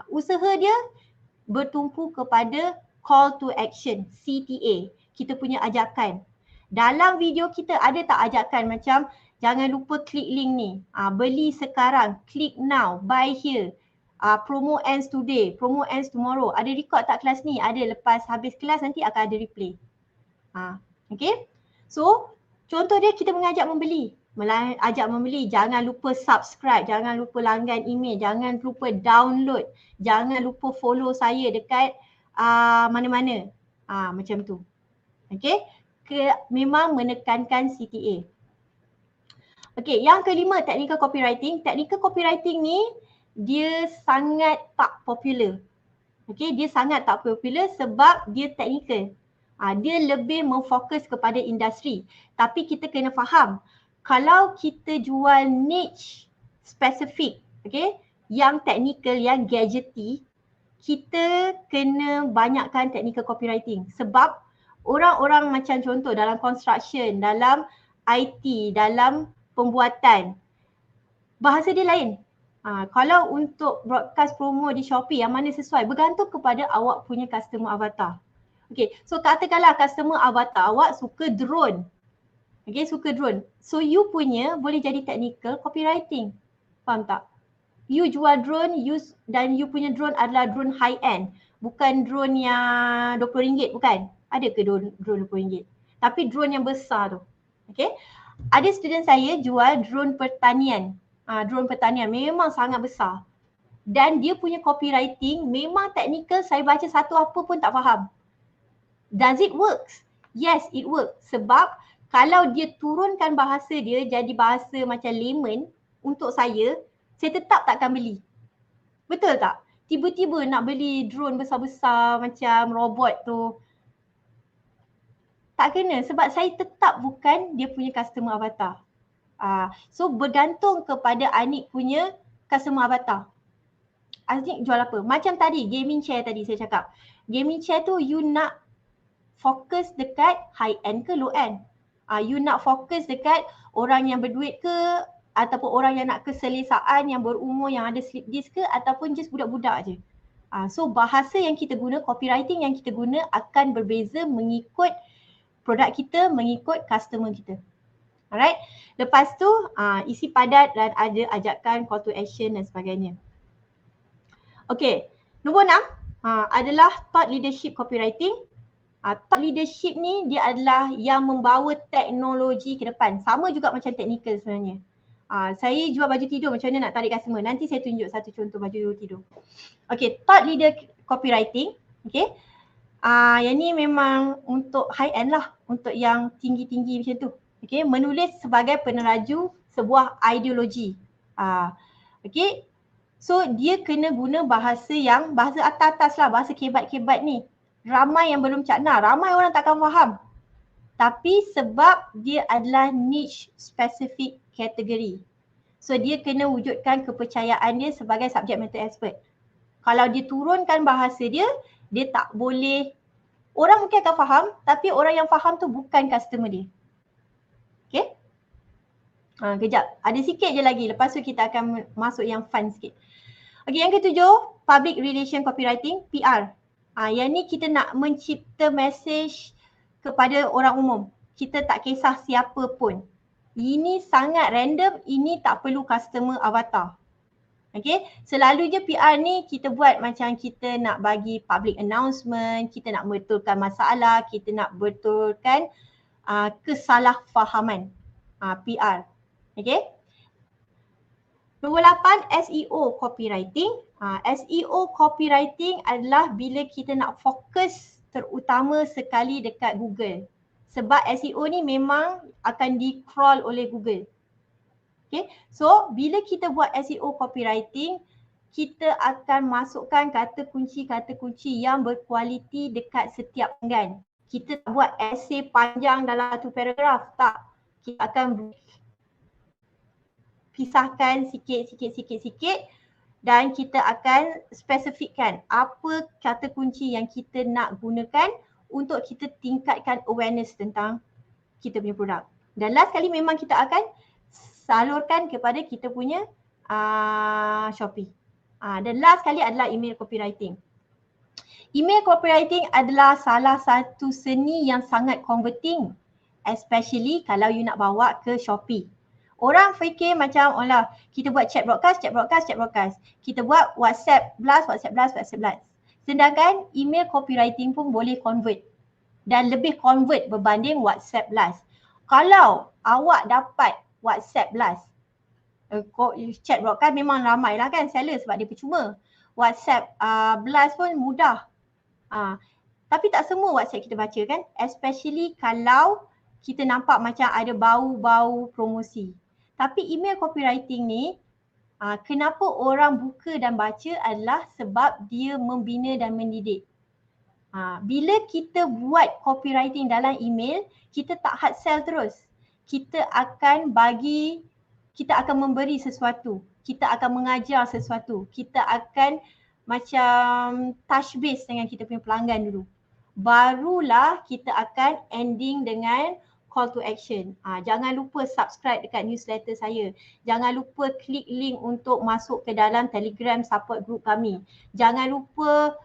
Usaha dia bertumpu kepada call to action, CTA. Kita punya ajakan. Dalam video kita ada tak ajakan macam jangan lupa klik link ni. Beli sekarang, click now, buy here. Promo ends today, promo ends tomorrow. Ada record tak kelas ni? Ada, lepas habis kelas nanti akan ada replay. Okay. So, contoh dia kita mengajak membeli. Jangan lupa subscribe, jangan lupa langgan email, jangan lupa download, jangan lupa follow saya dekat mana-mana. Macam tu. Okay. Memang menekankan CTA. Okay, yang kelima, technical copywriting. Technical copywriting ni dia sangat tak popular. Okay, dia sangat tak popular sebab dia technical. Dia lebih memfokus kepada industri. Tapi kita kena faham, kalau kita jual niche spesifik, okay, yang technical, yang gadgety, kita kena banyakkan technical copywriting. Sebab orang-orang macam contoh dalam construction, dalam IT, dalam pembuatan, bahasa dia lain. Kalau untuk broadcast promo di Shopee, yang mana sesuai, bergantung kepada awak punya customer avatar. Okay, so katakanlah customer avatar awak suka drone. Okay, suka drone. So you punya boleh jadi technical copywriting. Faham tak? You jual drone, dan you punya drone adalah drone high end. Bukan drone yang RM20, bukan? Ada ke drone RM20? Tapi drone yang besar tu. Okay. Ada student saya jual drone pertanian. Drone pertanian memang sangat besar. Dan dia punya copywriting memang technical, saya baca satu apa pun tak faham. Does it works? Yes, it works. Sebab kalau dia turunkan bahasa dia jadi bahasa macam layman untuk saya tetap takkan beli. Betul tak? Tiba-tiba nak beli drone besar-besar macam robot tu. Tak kena sebab saya tetap bukan dia punya customer avatar. So bergantung kepada Anik punya customer avatar. Anik jual apa? Macam tadi gaming chair tadi saya cakap. Gaming chair tu you nak fokus dekat high end ke low end? You nak fokus dekat orang yang berduit ke ataupun orang yang nak keselesaan, yang berumur, yang ada slip disc ke ataupun just budak-budak je. So bahasa yang kita guna, copywriting yang kita guna akan berbeza mengikut produk kita, mengikut customer kita. Alright. Lepas tu isi padat dan ada ajakan call to action dan sebagainya. Okay. Nombor 6 adalah thought leadership copywriting. Thought leadership ni dia adalah yang membawa teknologi ke depan. Sama juga macam technical sebenarnya. Saya jual baju tidur, macam mana nak tarik customer. Nanti saya tunjuk satu contoh baju tidur. Okay, thought leader copywriting. Okay. Yang ni memang untuk high end lah. Untuk yang tinggi-tinggi macam tu. Okay, menulis sebagai peneraju sebuah ideologi. Okay. So dia kena guna bahasa atas-atas lah, bahasa kebat-kebat ni. Ramai yang belum cakna, ramai orang takkan faham. Tapi sebab dia adalah niche specific category. So dia kena wujudkan kepercayaan dia sebagai subject matter expert. Kalau dia turunkan bahasa dia tak boleh, orang mungkin akan faham tapi orang yang faham tu bukan customer dia. Okay? Kejap, ada sikit je lagi, lepas tu kita akan masuk yang fun sikit. Okay, yang ketujuh, public relation copywriting, PR. Yang ni kita nak mencipta message kepada orang umum. Kita tak kisah siapa pun. Ini sangat random, ini tak perlu customer avatar. Okay, selalu je PR ni kita buat macam kita nak bagi public announcement, kita nak betulkan masalah, kita nak betulkan kesalahfahaman. PR. Okay. Nombor 8, SEO copywriting. SEO copywriting adalah bila kita nak fokus terutama sekali dekat Google. Sebab SEO ni memang akan di-crawl oleh Google. Okay. So, bila kita buat SEO copywriting, kita akan masukkan kata kunci yang berkualiti dekat setiap pelanggan. Kita tak buat essay panjang dalam satu paragraf. Tak. Kita akan pisahkan sikit dan kita akan spesifikkan apa kata kunci yang kita nak gunakan untuk kita tingkatkan awareness tentang kita punya produk. Dan last kali memang kita akan salurkan kepada kita punya Shopee. Dan last kali adalah email copywriting. Email copywriting adalah salah satu seni yang sangat converting, especially kalau you nak bawa ke Shopee. Orang fikir macam, kita buat chat broadcast. Kita buat WhatsApp blast. Sedangkan email copywriting pun boleh convert. Dan lebih convert berbanding WhatsApp blast. Kalau awak dapat WhatsApp blast, chat broadcast memang ramai lah kan seller sebab dia percuma. WhatsApp blast pun mudah. Tapi tak semua WhatsApp kita baca kan. Especially kalau kita nampak macam ada bau-bau promosi. Tapi email copywriting ni, kenapa orang buka dan baca adalah sebab dia membina dan mendidik. Bila kita buat copywriting dalam email, kita tak hard sell terus. Kita akan memberi sesuatu. Kita akan mengajar sesuatu. Kita akan macam touch base dengan kita punya pelanggan dulu. Barulah kita akan ending dengan call to action. Jangan lupa subscribe dekat newsletter saya. Jangan lupa klik link untuk masuk ke dalam Telegram support group kami. Jangan lupa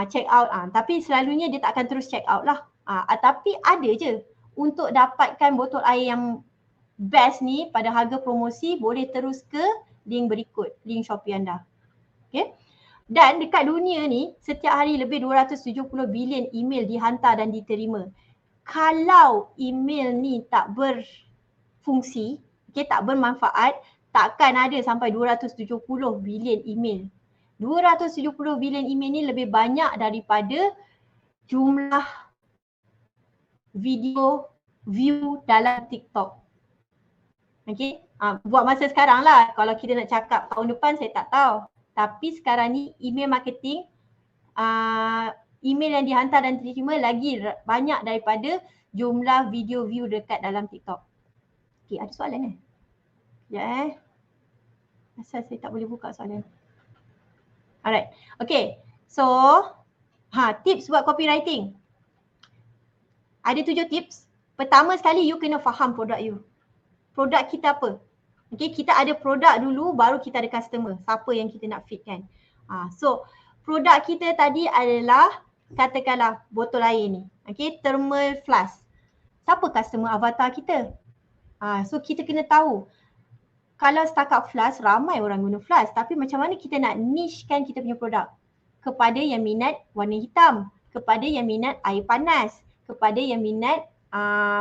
check out. Tapi selalunya dia tak akan terus check out lah. Tapi ada je. Untuk dapatkan botol air yang best ni pada harga promosi, boleh terus ke link berikut, link Shopee anda. Okay. Dan dekat dunia ni, setiap hari lebih 270 bilion email dihantar dan diterima. Kalau email ni tak berfungsi, tak bermanfaat, takkan ada sampai 270 bilion email. 270 bilion email ni lebih banyak daripada jumlah video view dalam TikTok. Okay, buat masa sekarang lah. Kalau kita nak cakap tahun depan saya tak tahu. Tapi sekarang ni email marketing, email yang dihantar dan diterima lagi banyak daripada jumlah video view dekat dalam TikTok. Okay, ada soalan Sekejap asal saya tak boleh buka soalan. Alright, okay. So, tips buat copywriting. Ada 7 tips. Pertama sekali, you kena faham produk you. Produk kita apa? Okay, kita ada produk dulu, baru kita ada customer. Siapa yang kita nak fitkan. So, produk kita tadi adalah, katakanlah botol air ni. Okay, thermal flask. Siapa customer avatar kita? So kita kena tahu, kalau setakat flash, ramai orang guna flash, tapi macam mana kita nak nichekan kita punya produk kepada yang minat warna hitam, kepada yang minat air panas, kepada yang minat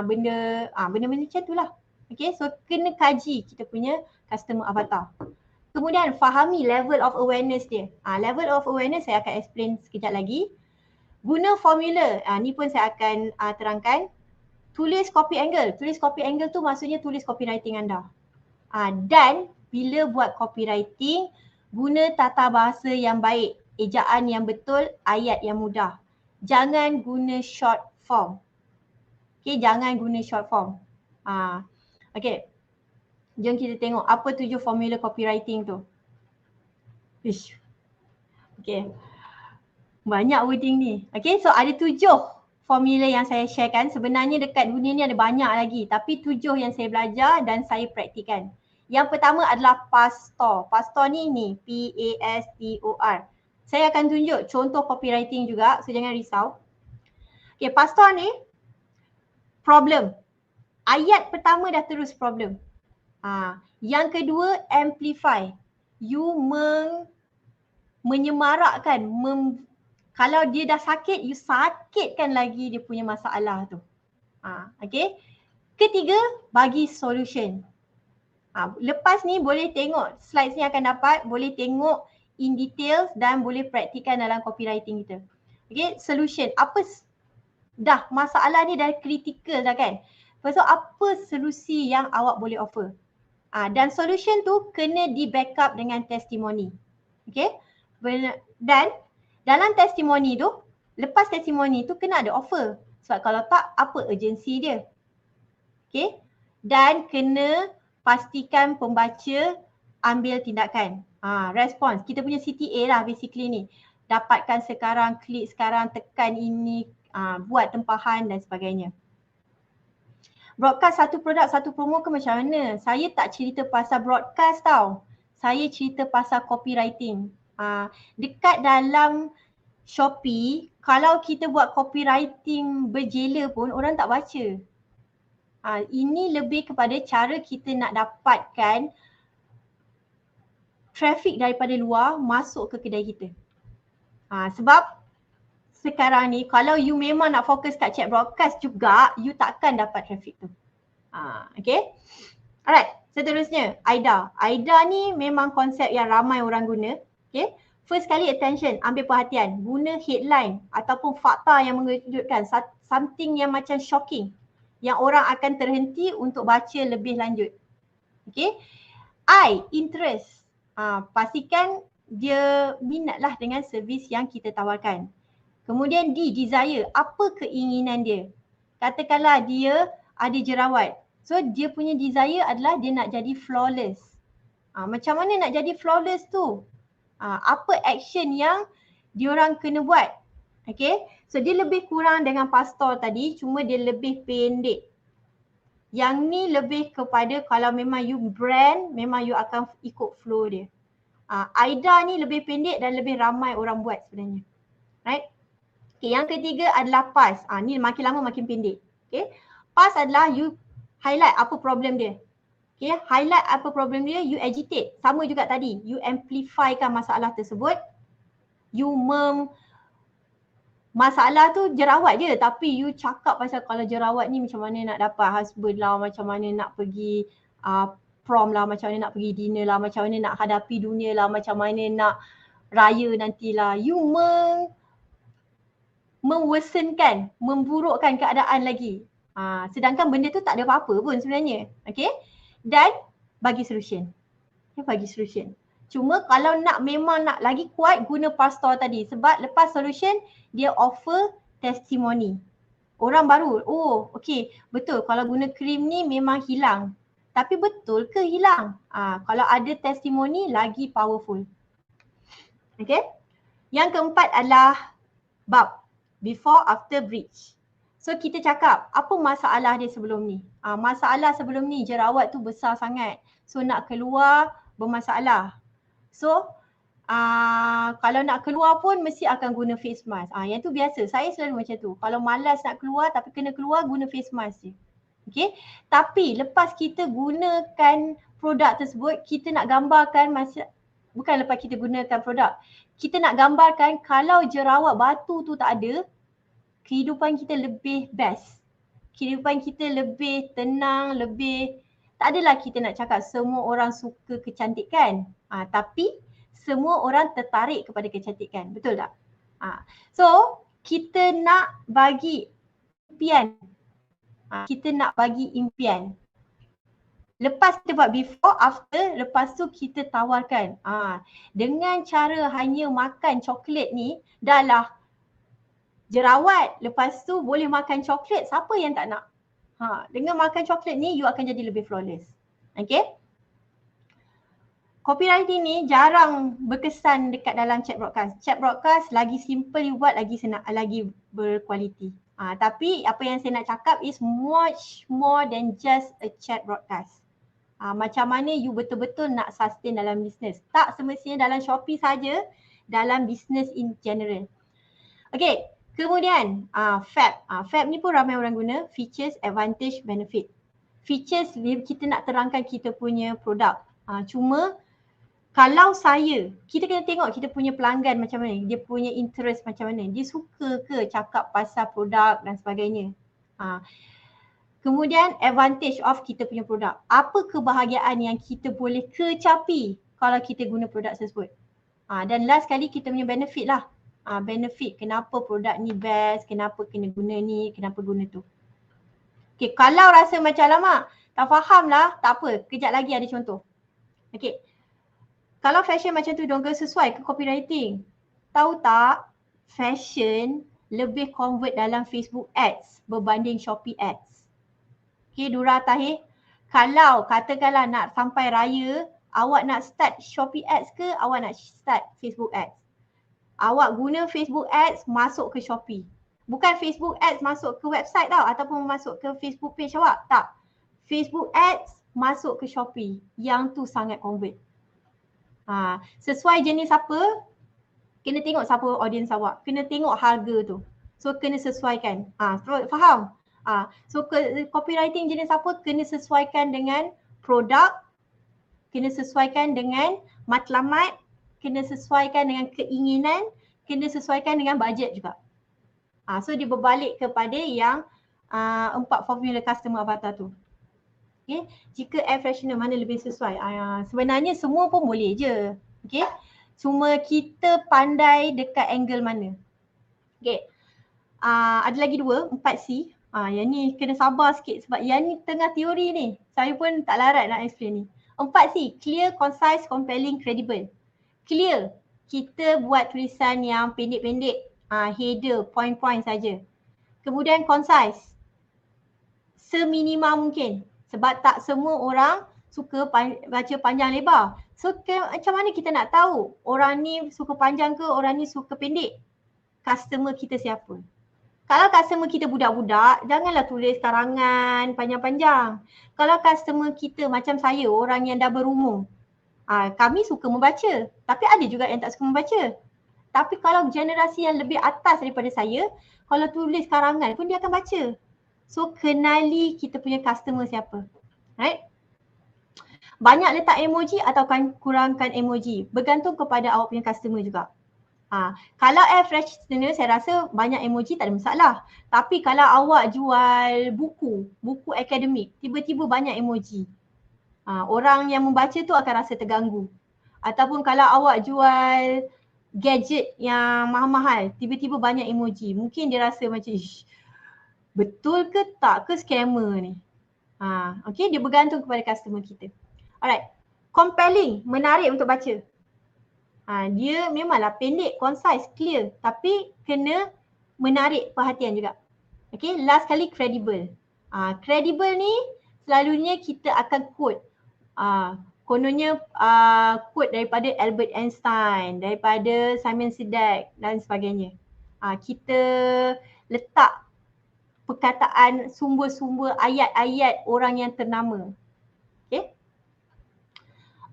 benda-benda macam tu lah. Okay, so kena kaji kita punya customer avatar. Kemudian fahami level of awareness dia. Level of awareness saya akan explain sekejap lagi. Guna formula, ni pun saya akan terangkan. Tulis copy angle. Tulis copy angle tu maksudnya tulis copywriting anda. Dan bila buat copywriting, guna tata bahasa yang baik, ejaan yang betul, ayat yang mudah. Jangan guna short form. Okay, jangan guna short form. Okay, jom kita tengok apa 7 formula copywriting tu. Ish. Okay, banyak wording ni. Okay, so ada 7 formula yang saya sharekan. Sebenarnya dekat dunia ni ada banyak lagi, tapi 7 yang saya belajar dan saya praktikan. Yang pertama adalah PASTOR. PASTOR ni P-A-S-T-O-R. Saya akan tunjuk contoh copywriting juga, so jangan risau. Okay, PASTOR ni problem. Ayat pertama dah terus problem. Yang kedua amplify. You menyemarakkan, kalau dia dah sakit, you sakitkan lagi dia punya masalah tu. Okay. Ketiga, bagi solution. Lepas ni boleh tengok, slides ni akan dapat, boleh tengok in details dan boleh praktikan dalam copywriting kita. Okay, solution. Dah masalah ni dah kritikal dah kan. Lepas tu apa solusi yang awak boleh offer? Dan solution tu kena di backup dengan testimoni. Okay. Dan dalam testimoni tu, lepas testimoni tu kena ada offer. Sebab kalau tak, apa urgency dia? Okay. Dan kena pastikan pembaca ambil tindakan. Response. Kita punya CTA lah basically ni. Dapatkan sekarang, klik sekarang, tekan ini, buat tempahan dan sebagainya. Broadcast satu produk, satu promo ke macam mana? Saya tak cerita pasal broadcast tau. Saya cerita pasal copywriting. Dekat dalam Shopee, kalau kita buat copywriting berjela pun orang tak baca. Ini lebih kepada cara kita nak dapatkan traffic daripada luar masuk ke kedai kita. Sebab sekarang ni kalau you memang nak fokus kat chat broadcast juga, you takkan dapat traffic tu. Okay. Alright, seterusnya AIDA. AIDA ni memang konsep yang ramai orang guna. Okay. First kali attention, ambil perhatian. Guna headline ataupun fakta yang mengejutkan. Something yang macam shocking. Yang orang akan terhenti untuk baca lebih lanjut. Okay. I, interest. Pastikan dia minatlah dengan servis yang kita tawarkan. Kemudian D, desire. Apa keinginan dia? Katakanlah dia ada jerawat. So dia punya desire adalah dia nak jadi flawless. Macam mana nak jadi flawless tu? Apa action yang diorang kena buat? Okay. So dia lebih kurang dengan PASTOR tadi, cuma dia lebih pendek. Yang ni lebih kepada kalau memang you brand, memang you akan ikut flow dia. AIDA ni lebih pendek dan lebih ramai orang buat sebenarnya. Right? Okay, yang ketiga adalah PAS. Ni makin lama makin pendek. Okay. PAS adalah you highlight apa problem dia. Okay, highlight apa problem dia, you agitate. Sama juga tadi, you amplifykan masalah tersebut. You masalah tu jerawat je, tapi you cakap pasal kalau jerawat ni macam mana nak dapat husband lah, macam mana nak pergi prom lah, macam mana nak pergi dinner lah, macam mana nak hadapi dunia lah, macam mana nak raya nantilah. You meworsenkan, memburukkan keadaan lagi. Sedangkan benda tu tak ada apa-apa pun sebenarnya. Okay. Dan bagi solution. Bagi solution. Cuma kalau memang nak lagi kuat, guna PASTOR tadi. Sebab lepas solution, dia offer testimoni. Orang baru, oh okay, betul kalau guna krim ni memang hilang. Tapi betul ke hilang? Kalau ada testimoni, lagi powerful. Okay. Yang keempat adalah bab, before after breach. So kita cakap apa masalah dia sebelum ni. Masalah sebelum ni jerawat tu besar sangat. So nak keluar bermasalah. So kalau nak keluar pun mesti akan guna face mask. Yang tu biasa. Saya selalu macam tu. Kalau malas nak keluar tapi kena keluar, guna face mask je. Okay. Tapi lepas kita gunakan produk tersebut, kita nak gambarkan bukan lepas kita gunakan produk, kita nak gambarkan kalau jerawat batu tu tak ada, kehidupan kita lebih best. Kehidupan kita lebih tenang, lebih, tak adalah kita nak cakap semua orang suka kecantikan. Tapi semua orang tertarik kepada kecantikan. Betul tak? So, kita nak bagi impian. Kita nak bagi impian. Lepas kita buat before, after, lepas tu kita tawarkan. Dengan cara hanya makan coklat ni, dah lah jerawat, lepas tu boleh makan coklat, siapa yang tak nak? Dengan makan coklat ni, you akan jadi lebih flawless. Okay? Copywriting ni jarang berkesan dekat dalam chat broadcast. Chat broadcast lagi simple you buat, lagi senang, lagi berkualiti. Tapi apa yang saya nak cakap is much more than just a chat broadcast. Macam mana you betul-betul nak sustain dalam business. Tak semestinya dalam Shopee saja, dalam business in general. Okay, kemudian FAB. FAB ni pun ramai orang guna, features, advantage, benefit. Features kita nak terangkan kita punya produk. Cuma kalau kita kena tengok kita punya pelanggan macam mana, dia punya interest macam mana, dia suka ke cakap pasal produk dan sebagainya. Kemudian advantage of kita punya produk. Apa kebahagiaan yang kita boleh kecapi kalau kita guna produk tersebut. Dan last kali kita punya benefit lah. Benefit kenapa produk ni best, kenapa kena guna ni, kenapa guna tu. Okay, kalau rasa macam lama tak faham lah, tak apa, kejap lagi ada contoh. Okay. Kalau fashion macam tu dongga sesuai ke copywriting. Tahu tak, fashion lebih convert dalam Facebook ads berbanding Shopee ads. Okay, Dura Tahir, kalau katakanlah nak sampai raya, awak nak start Shopee ads ke awak nak start Facebook ads? Awak guna Facebook ads masuk ke Shopee. Bukan Facebook ads masuk ke website tau ataupun masuk ke Facebook page awak. Tak. Facebook ads masuk ke Shopee. Yang tu sangat convert. Sesuai jenis apa, kena tengok siapa audience awak. Kena tengok harga tu. So kena sesuaikan. Faham? So copywriting jenis apa, kena sesuaikan dengan produk, kena sesuaikan dengan matlamat, kena sesuaikan dengan keinginan, kena sesuaikan dengan bajet juga. So dia berbalik kepada yang 4 formula customer avatar tu. Okay. Jika air freshener mana lebih sesuai? Sebenarnya semua pun boleh je. Okay. Cuma kita pandai dekat angle mana. Okay. Ada lagi 2, 4C. Yang ni kena sabar sikit sebab yang ni tengah teori ni. Saya pun tak larat nak explain ni. 4C, clear, concise, compelling, credible. Clear, kita buat tulisan yang pendek-pendek. Header, point-point saja. Kemudian concise, seminima mungkin. Sebab tak semua orang suka baca panjang lebar. So macam mana kita nak tahu orang ni suka panjang ke orang ni suka pendek? Customer kita siapa? Kalau customer kita budak-budak, janganlah tulis karangan panjang-panjang. Kalau customer kita macam saya, orang yang dah berumur, kami suka membaca. Tapi ada juga yang tak suka membaca. Tapi kalau generasi yang lebih atas daripada saya, kalau tulis karangan pun dia akan baca. So kenali kita punya customer siapa. Right? Banyak letak emoji atau kurangkan emoji. Bergantung kepada awak punya customer juga. Kalau air freshener saya rasa banyak emoji tak ada masalah. Tapi kalau awak jual buku akademik, tiba-tiba banyak emoji. Orang yang membaca tu akan rasa terganggu. Ataupun kalau awak jual gadget yang mahal-mahal, tiba-tiba banyak emoji. Mungkin dia rasa macam betul ke tak ke scammer ni. Okay, dia bergantung kepada customer kita. Alright, compelling, menarik untuk baca. Dia memanglah pendek, concise, clear, tapi kena menarik perhatian juga. Okay, last kali credible. Credible ni selalunya kita akan quote. Kononnya quote daripada Albert Einstein, daripada Simon Sinek dan sebagainya. Kita letak perkataan sumber-sumber ayat-ayat orang yang ternama. Okay.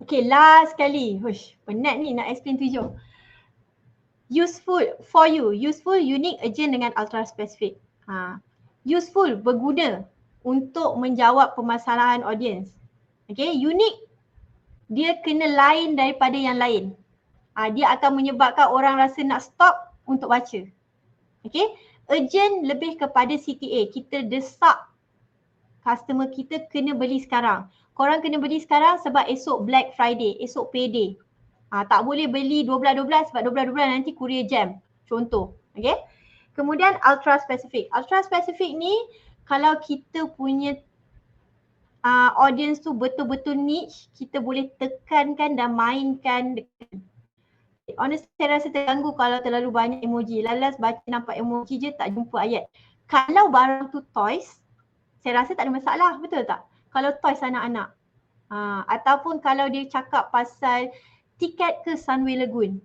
Okay, last kali. Penat ni nak explain 7. Useful for you. Useful, unique, urgent dengan ultra specific. Useful, berguna. untuk menjawab permasalahan audience. Okay, unik dia kena lain daripada yang lain. Dia akan menyebabkan orang rasa nak stop untuk baca. Okay, urgent lebih kepada CTA. Kita desak customer kita kena beli sekarang. Korang kena beli sekarang sebab esok Black Friday, esok payday. Tak boleh beli 12-12 sebab 12-12 nanti courier jam. Contoh. Okay. Kemudian ultra specific. Ultra specific ni kalau kita punya audience tu betul-betul niche, kita boleh tekankan dan mainkan. Honestly saya rasa terganggu kalau terlalu banyak emoji. Lalas baca nampak emoji je tak jumpa ayat. Kalau barang tu toys, saya rasa tak ada masalah, betul tak? Kalau toys anak-anak. Ataupun kalau dia cakap pasal tiket ke Sunway Lagoon.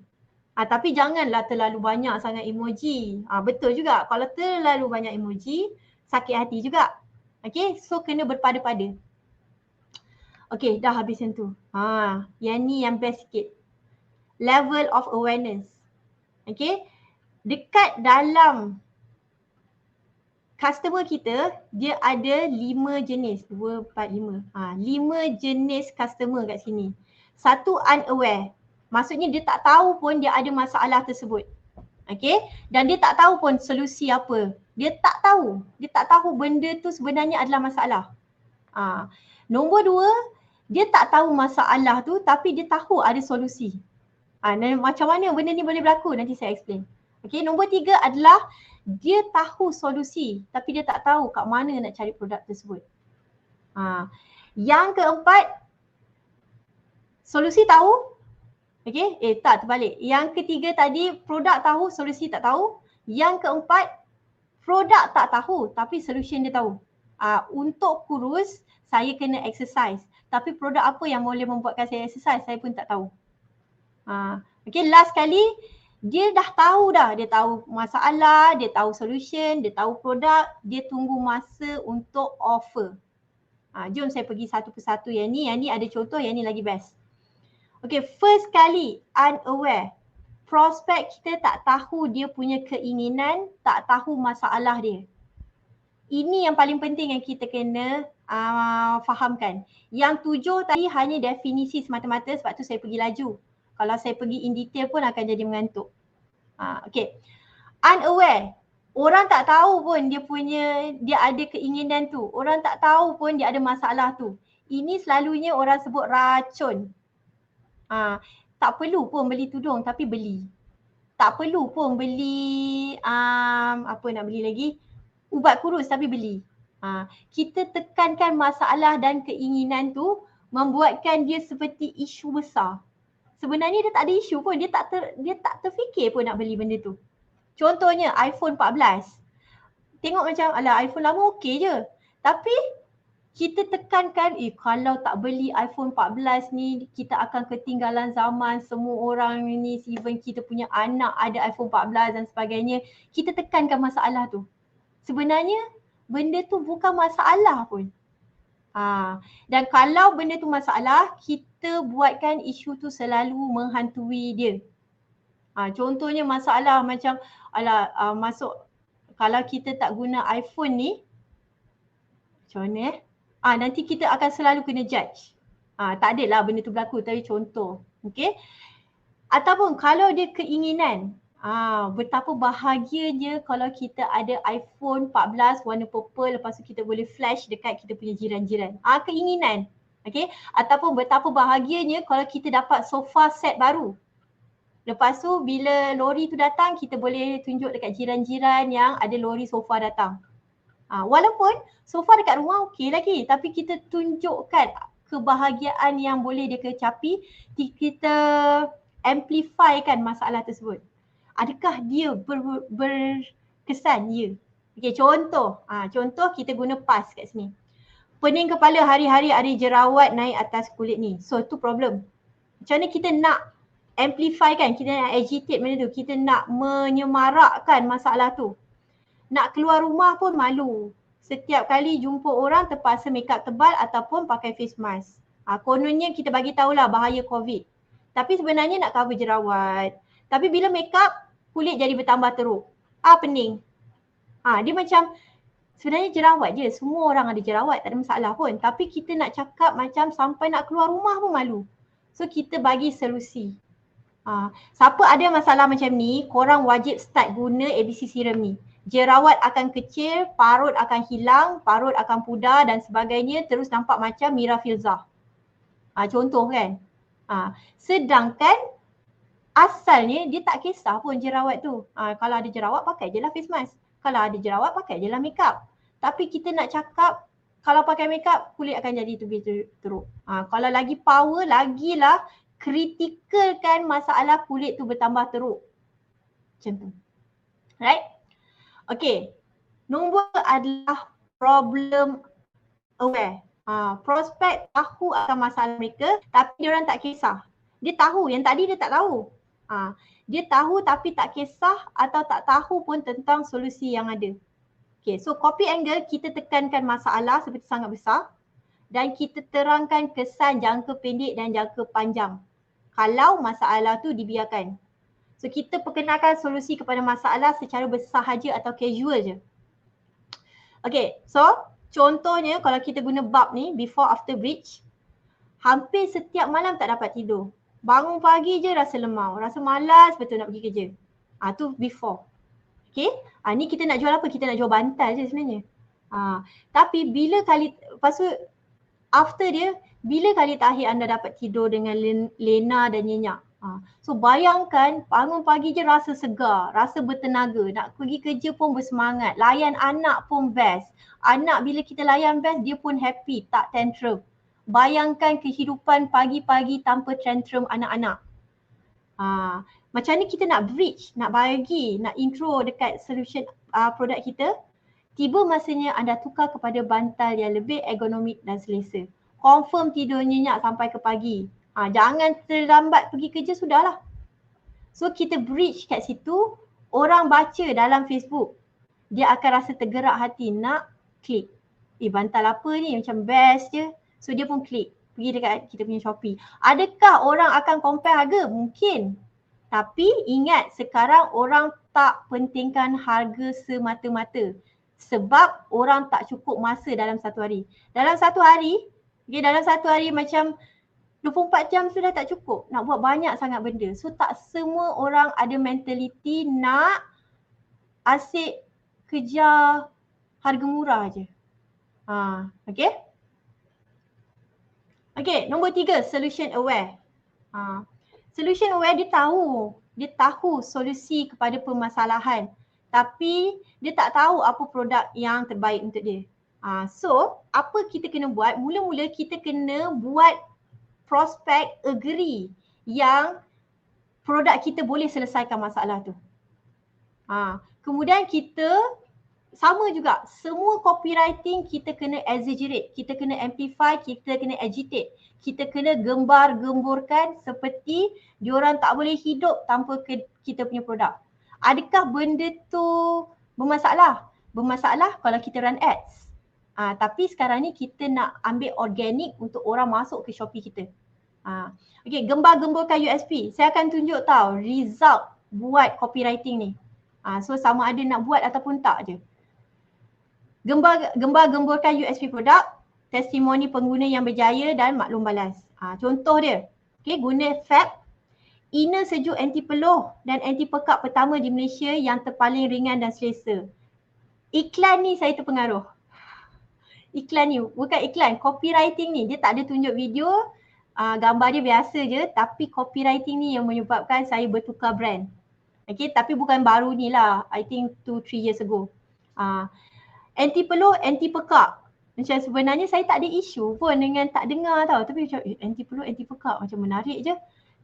Tapi janganlah terlalu banyak sangat emoji. Betul juga, kalau terlalu banyak emoji, sakit hati juga. Okay, so kena berpada-pada. Okay, dah habis yang tu. Yang ni yang best sikit. Level of awareness. Okay, dekat dalam customer kita, dia ada 5 jenis. 2, 4, 5. 5 jenis customer kat sini. Satu unaware. Maksudnya dia tak tahu pun dia ada masalah tersebut. Okay. Dan dia tak tahu pun solusi apa. Dia tak tahu. Dia tak tahu benda tu sebenarnya adalah masalah. Nombor 2, dia tak tahu masalah tu tapi dia tahu ada solusi. Dan macam mana benda ni boleh berlaku? Nanti saya explain. Okay. Nombor 3 adalah dia tahu solusi tapi dia tak tahu kat mana nak cari produk tersebut. Yang keempat, solusi tahu. Okay, tak terbalik. Yang ketiga tadi, produk tahu, solusi tak tahu. Yang keempat, produk tak tahu tapi solution dia tahu. Untuk kurus, saya kena exercise. Tapi produk apa yang boleh membuatkan saya exercise, saya pun tak tahu. Okay, last kali, dia dah tahu dah. Dia tahu masalah, dia tahu solution, dia tahu produk, dia tunggu masa untuk offer. Jom saya pergi satu persatu yang ni ada contoh, yang ni lagi best. Okay, first kali unaware. Prospek kita tak tahu dia punya keinginan, tak tahu masalah dia. Ini yang paling penting yang kita kena fahamkan. Yang 7 tadi hanya definisi semata-mata sebab tu saya pergi laju. Kalau saya pergi in detail pun akan jadi mengantuk. Okay. Unaware. Orang tak tahu pun dia ada keinginan tu. Orang tak tahu pun dia ada masalah tu. Ini selalunya orang sebut racun. Tak perlu pun beli tudung tapi beli. Tak perlu pun beli beli lagi? Ubat kurus tapi beli. Kita tekankan masalah dan keinginan tu membuatkan dia seperti isu besar. Sebenarnya dia tak ada isu pun, dia tak terfikir pun nak beli benda tu. Contohnya iPhone 14. Tengok macam iPhone lama okey je. Tapi kita tekankan kalau tak beli iPhone 14 ni kita akan ketinggalan zaman, semua orang ni, even kita punya anak ada iPhone 14 dan sebagainya. Kita tekankan masalah tu. Sebenarnya benda tu bukan masalah pun. Dan kalau benda tu masalah, kita buatkan isu tu selalu menghantui dia. Contohnya masalah macam masuk kalau kita tak guna iPhone ni, macam mana nanti kita akan selalu kena judge. Tak adalah benda tu berlaku tapi contoh. Okay. Ataupun kalau dia keinginan, betapa bahagianya kalau kita ada iPhone 14 warna purple, lepas tu kita boleh flash dekat kita punya jiran-jiran. Keinginan. Okay. Ataupun betapa bahagianya kalau kita dapat sofa set baru. Lepas tu bila lori tu datang, kita boleh tunjuk dekat jiran-jiran yang ada lori sofa datang. Walaupun sofa dekat rumah okey lagi, tapi kita tunjukkan kebahagiaan yang boleh dia kecapi, kita amplifykan masalah tersebut. Adakah dia berkesan? Ya. Okey, contoh kita guna pas kat sini. Pening kepala hari-hari ada jerawat naik atas kulit ni. So tu problem. Macam mana kita nak amplifykan, kita nak agitate benda tu, kita nak menyemarakkan masalah tu. Nak keluar rumah pun malu. Setiap kali jumpa orang terpaksa make up tebal ataupun pakai face mask. Kononnya kita bagi tahulah bahaya COVID. Tapi sebenarnya nak cover jerawat. Tapi bila make up, kulit jadi bertambah teruk. Pening. Dia macam Sebenarnya jerawat je, semua orang ada jerawat, tak ada masalah pun. Tapi kita nak cakap macam sampai nak keluar rumah pun malu. So kita bagi solusi. Siapa ada masalah macam ni, korang wajib start guna ABC serum ni. Jerawat akan kecil, parut akan hilang, parut akan pudar dan sebagainya, terus nampak macam Mira Filzah. Contoh kan. Sedangkan asalnya dia tak kisah pun jerawat tu. Kalau ada jerawat pakai je lah face mask. Kalau ada jerawat pakai je lah makeup. Tapi kita nak cakap kalau pakai makeup kulit akan jadi teruk. Kalau lagi power lagilah kritikalkan masalah kulit tu bertambah teruk. Macam tu. Right? Okay. Nombor adalah problem aware. Prospek tahu akan masalah mereka tapi diorang tak kisah. Dia tahu, yang tadi dia tak tahu. Dia tahu tapi tak kisah atau tak tahu pun tentang solusi yang ada. Okay, so copy angle kita tekankan masalah seperti sangat besar dan kita terangkan kesan jangka pendek dan jangka panjang. Kalau masalah tu dibiarkan. So kita perkenalkan solusi kepada masalah secara bersahaja atau casual je. Okay, so contohnya kalau kita guna bab ni, before after breach, hampir setiap malam tak dapat tidur. Bangun pagi je rasa lemau, rasa malas betul nak pergi kerja. Tu before. Okay, ni kita nak jual apa? Kita nak jual bantal je sebenarnya. Tapi bila kali, lepas tu after dia, bila kali terakhir anda dapat tidur dengan lena dan nyenyak? So bayangkan bangun pagi je rasa segar, rasa bertenaga, nak pergi kerja pun bersemangat, layan anak pun best. Anak bila kita layan best dia pun happy, tak tantrum. Bayangkan kehidupan pagi-pagi tanpa tantrum anak-anak. Macam ni kita nak bridge, nak bagi, nak intro dekat solution produk kita. Tiba masanya anda tukar kepada bantal yang lebih ergonomik dan selesa. Confirm tidur nyenyak sampai ke pagi. Jangan terlambat pergi kerja sudahlah. So kita bridge kat situ, orang baca dalam Facebook, dia akan rasa tergerak hati nak klik. Bantal apa ni macam best je. So dia pun klik, pergi dekat kita punya Shopee. Adakah orang akan compare harga? Mungkin. Tapi ingat sekarang orang tak pentingkan harga semata-mata. Sebab orang tak cukup masa dalam satu hari. Dalam satu hari macam 24 jam sudah tak cukup. Nak buat banyak sangat benda. So tak semua orang ada mentaliti nak asyik kejar harga murah je. Okay. Okay, nombor 3, solution aware. Solution aware dia tahu solusi kepada permasalahan. Tapi dia tak tahu apa produk yang terbaik untuk dia. So, apa kita kena buat? Mula-mula kita kena buat prospek agree yang produk kita boleh selesaikan masalah tu. Kemudian kita sama juga, semua copywriting kita kena exaggerate, kita kena amplify, kita kena agitate. Kita kena gembar-gemburkan seperti diorang tak boleh hidup tanpa kita punya produk. Adakah benda tu bermasalah? Bermasalah kalau kita run ads. Tapi sekarang ni kita nak ambil organik untuk orang masuk ke Shopee kita. Okay, gembar-gemburkan USP. Saya akan tunjuk tau result buat copywriting ni. So sama ada nak buat ataupun tak je. Gembar-gemburkan USP produk, testimoni pengguna yang berjaya dan maklum balas. Contoh dia, okay, guna Fab, inner sejuk anti peluh dan anti pekak pertama di Malaysia yang terpaling ringan dan selesa. Iklan ni saya terpengaruh. Iklan ni, bukan iklan, copywriting ni. Dia tak ada tunjuk video, gambar dia biasa je, tapi copywriting ni yang menyebabkan saya bertukar brand. Okay, tapi bukan baru ni lah, I think 2-3 years ago. Anti peluh, anti pekak. Macam sebenarnya saya tak ada isu pun dengan tak dengar tau. Tapi macam anti peluh, anti pekak macam menarik je.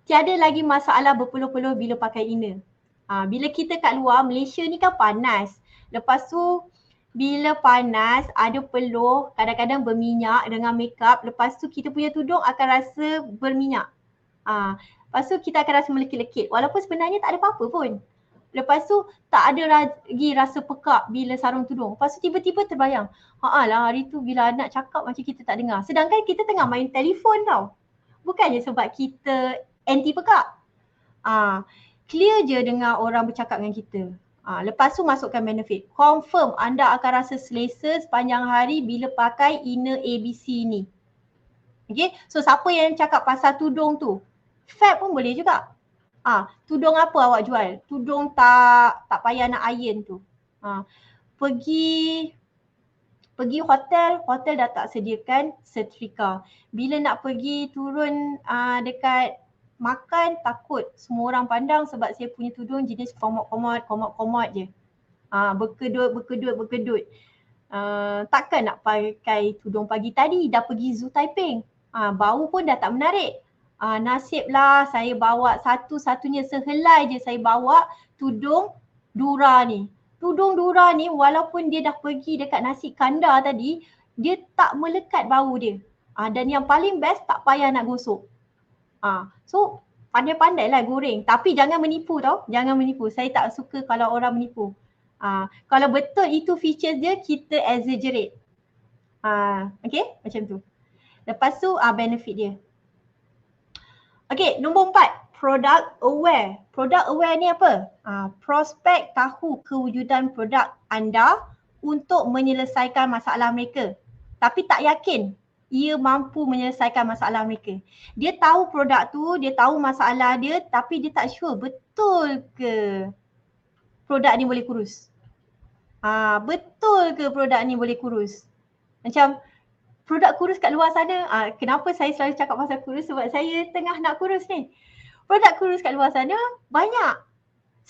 Tiada lagi masalah berpeluh-peluh bila pakai inner. Bila kita kat luar, Malaysia ni kan panas. Lepas tu bila panas ada peluh, kadang-kadang berminyak dengan makeup. Lepas tu kita punya tudung akan rasa berminyak. Lepas tu kita akan rasa melekit-lekit. Walaupun sebenarnya tak ada apa-apa pun. Lepas tu tak ada lagi rasa pekak bila sarung tudung. Lepas tu tiba-tiba terbayang, lah hari tu bila anak cakap macam kita tak dengar. Sedangkan kita tengah main telefon tau. Bukannya sebab kita anti pekak. Clear je dengar orang bercakap dengan kita. Lepas tu masukkan benefit. Confirm anda akan rasa selesa sepanjang hari bila pakai inner ABC ni. Okay, so siapa yang cakap pasal tudung tu? Fab pun boleh juga. Tudung apa awak jual? Tudung tak payah nak iron tu. Pergi hotel dah tak sediakan setrika. Bila nak pergi turun dekat makan, takut semua orang pandang sebab saya punya tudung jenis komod je. Berkedut. Takkan nak pakai tudung pagi tadi, dah pergi Zoo Taiping. Bau pun dah tak menarik. Nasiblah saya bawa satu-satunya sehelai je saya bawa tudung Dura ni. Tudung Dura ni walaupun dia dah pergi dekat nasi kandar tadi, dia tak melekat bau dia. Dan yang paling best, tak payah nak gosok. So pandai-pandai lah goreng. Tapi jangan menipu tau. Jangan menipu. Saya tak suka kalau orang menipu. Kalau betul itu features dia, kita exaggerate. Okay, macam tu. Lepas tu benefit dia. Okay, nombor 4. Product aware. Product aware ni apa? Prospek tahu kewujudan produk anda untuk menyelesaikan masalah mereka. Tapi tak yakin ia mampu menyelesaikan masalah mereka. Dia tahu produk tu, dia tahu masalah dia, tapi dia tak sure betul ke produk ni boleh kurus. Betul ke produk ni boleh kurus? Macam produk kurus kat luar sana, kenapa saya selalu cakap pasal kurus? Sebab saya tengah nak kurus ni. Produk kurus kat luar sana banyak.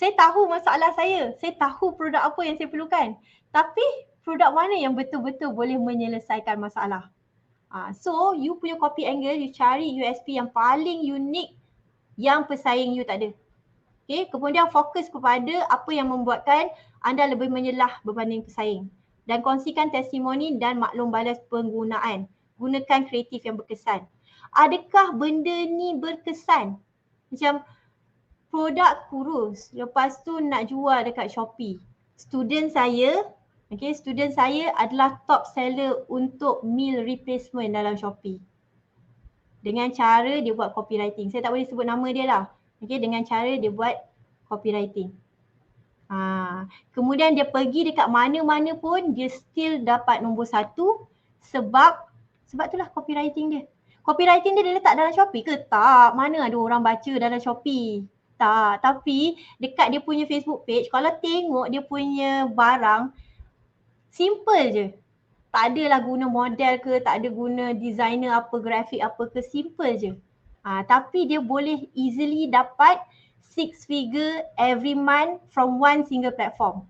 Saya tahu masalah saya tahu produk apa yang saya perlukan. Tapi produk mana yang betul-betul boleh menyelesaikan masalah? So you punya copy angle, you cari USP yang paling unik yang pesaing you tak ada. Okay, kemudian fokus kepada apa yang membuatkan anda lebih menyelah berbanding pesaing. Dan kongsikan testimoni dan maklum balas penggunaan. Gunakan kreatif yang berkesan. Adakah benda ni berkesan? Macam produk kurus, lepas tu nak jual dekat Shopee. Student saya adalah top seller untuk meal replacement dalam Shopee. Dengan cara dia buat copywriting. Saya tak boleh sebut nama dia lah. Okay, dengan cara dia buat copywriting. Kemudian dia pergi dekat mana-mana pun dia still dapat nombor 1 sebab itulah copywriting dia. Copywriting dia letak dalam Shopee ke? Tak. Mana ada orang baca dalam Shopee? Tak. Tapi dekat dia punya Facebook page, kalau tengok dia punya barang, simple je. Tak adalah guna model ke, tak ada guna designer apa, grafik apa ke, simple je. Tapi dia boleh easily dapat 6 figure every month from one single platform.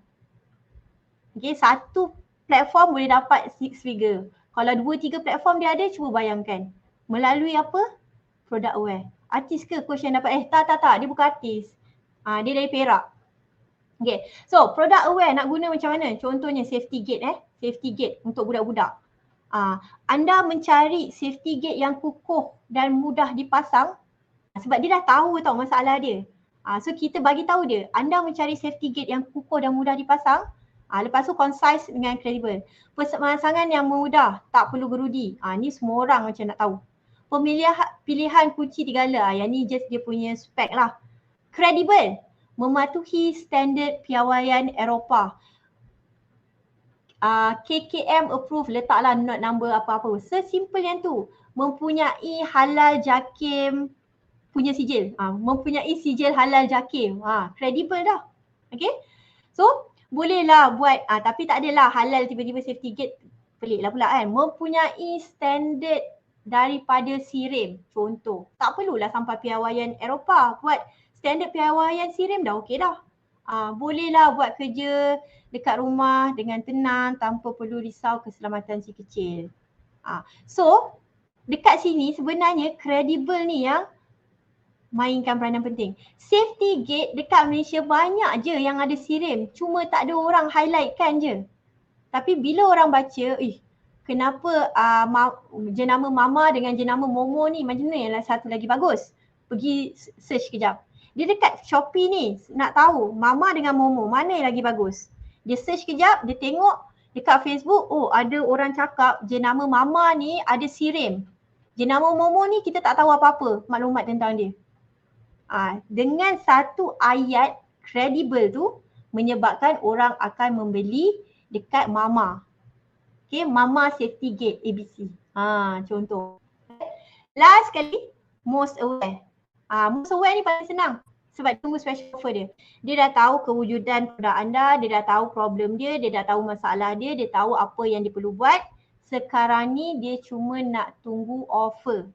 Okay, satu platform boleh dapat 6 figure. Kalau 2-3 platform dia ada, cuba bayangkan. Melalui apa? Product aware. Artis ke coach yang dapat? Tak. Dia bukan artis. Dia dari Perak. Okay, so product aware nak guna macam mana? Contohnya safety gate Safety gate untuk budak-budak. Anda mencari safety gate yang kukuh dan mudah dipasang sebab dia dah tahu tau masalah dia. So kita bagi tahu dia, anda mencari safety gate yang kukuh dan mudah dipasang. Lepas tu concise dengan credible. Pemasangan yang mudah, tak perlu gerudi. Ni semua orang macam nak tahu. Pilihan kunci 3 gala. Yang ni just dia punya spek lah. Credible, mematuhi standard piawaian Eropah. KKM approve, letaklah note number apa-apa. Sesimpel yang tu. Mempunyai halal JAKIM punya sijil. Mempunyai sijil halal JAKIM. Credible dah. Okay. So bolehlah buat, tapi tak adalah halal tiba-tiba safety gate. Peliklah pula kan. Mempunyai standard daripada SIRIM. Contoh. Tak perlulah sampai piawaian Eropah. Buat standard piawaian SIRIM dah okey dah. Bolehlah buat kerja dekat rumah dengan tenang tanpa perlu risau keselamatan si kecil. So dekat sini sebenarnya credible ni yang mainkan peranan penting. Safety gate dekat Malaysia banyak je yang ada SIRIM. Cuma tak ada orang highlightkan je. Tapi bila orang baca, kenapa jenama Mama dengan jenama Momo ni macam mana yang satu lagi bagus? Pergi search kejap. Dia dekat Shopee ni nak tahu Mama dengan Momo mana yang lagi bagus. Dia search kejap, dia tengok dekat Facebook, ada orang cakap jenama Mama ni ada SIRIM. Jenama Momo ni kita tak tahu apa-apa maklumat tentang dia. Dengan satu ayat credible tu, menyebabkan orang akan membeli dekat Mama. Okay, Mama Safety Gate ABC. Contoh. Last sekali, most aware. Most aware ni paling senang sebab tunggu special offer dia. Dia dah tahu kewujudan produk anda, dia dah tahu problem dia dah tahu masalah dia tahu apa yang dia perlu buat. Sekarang ni dia cuma nak tunggu offer.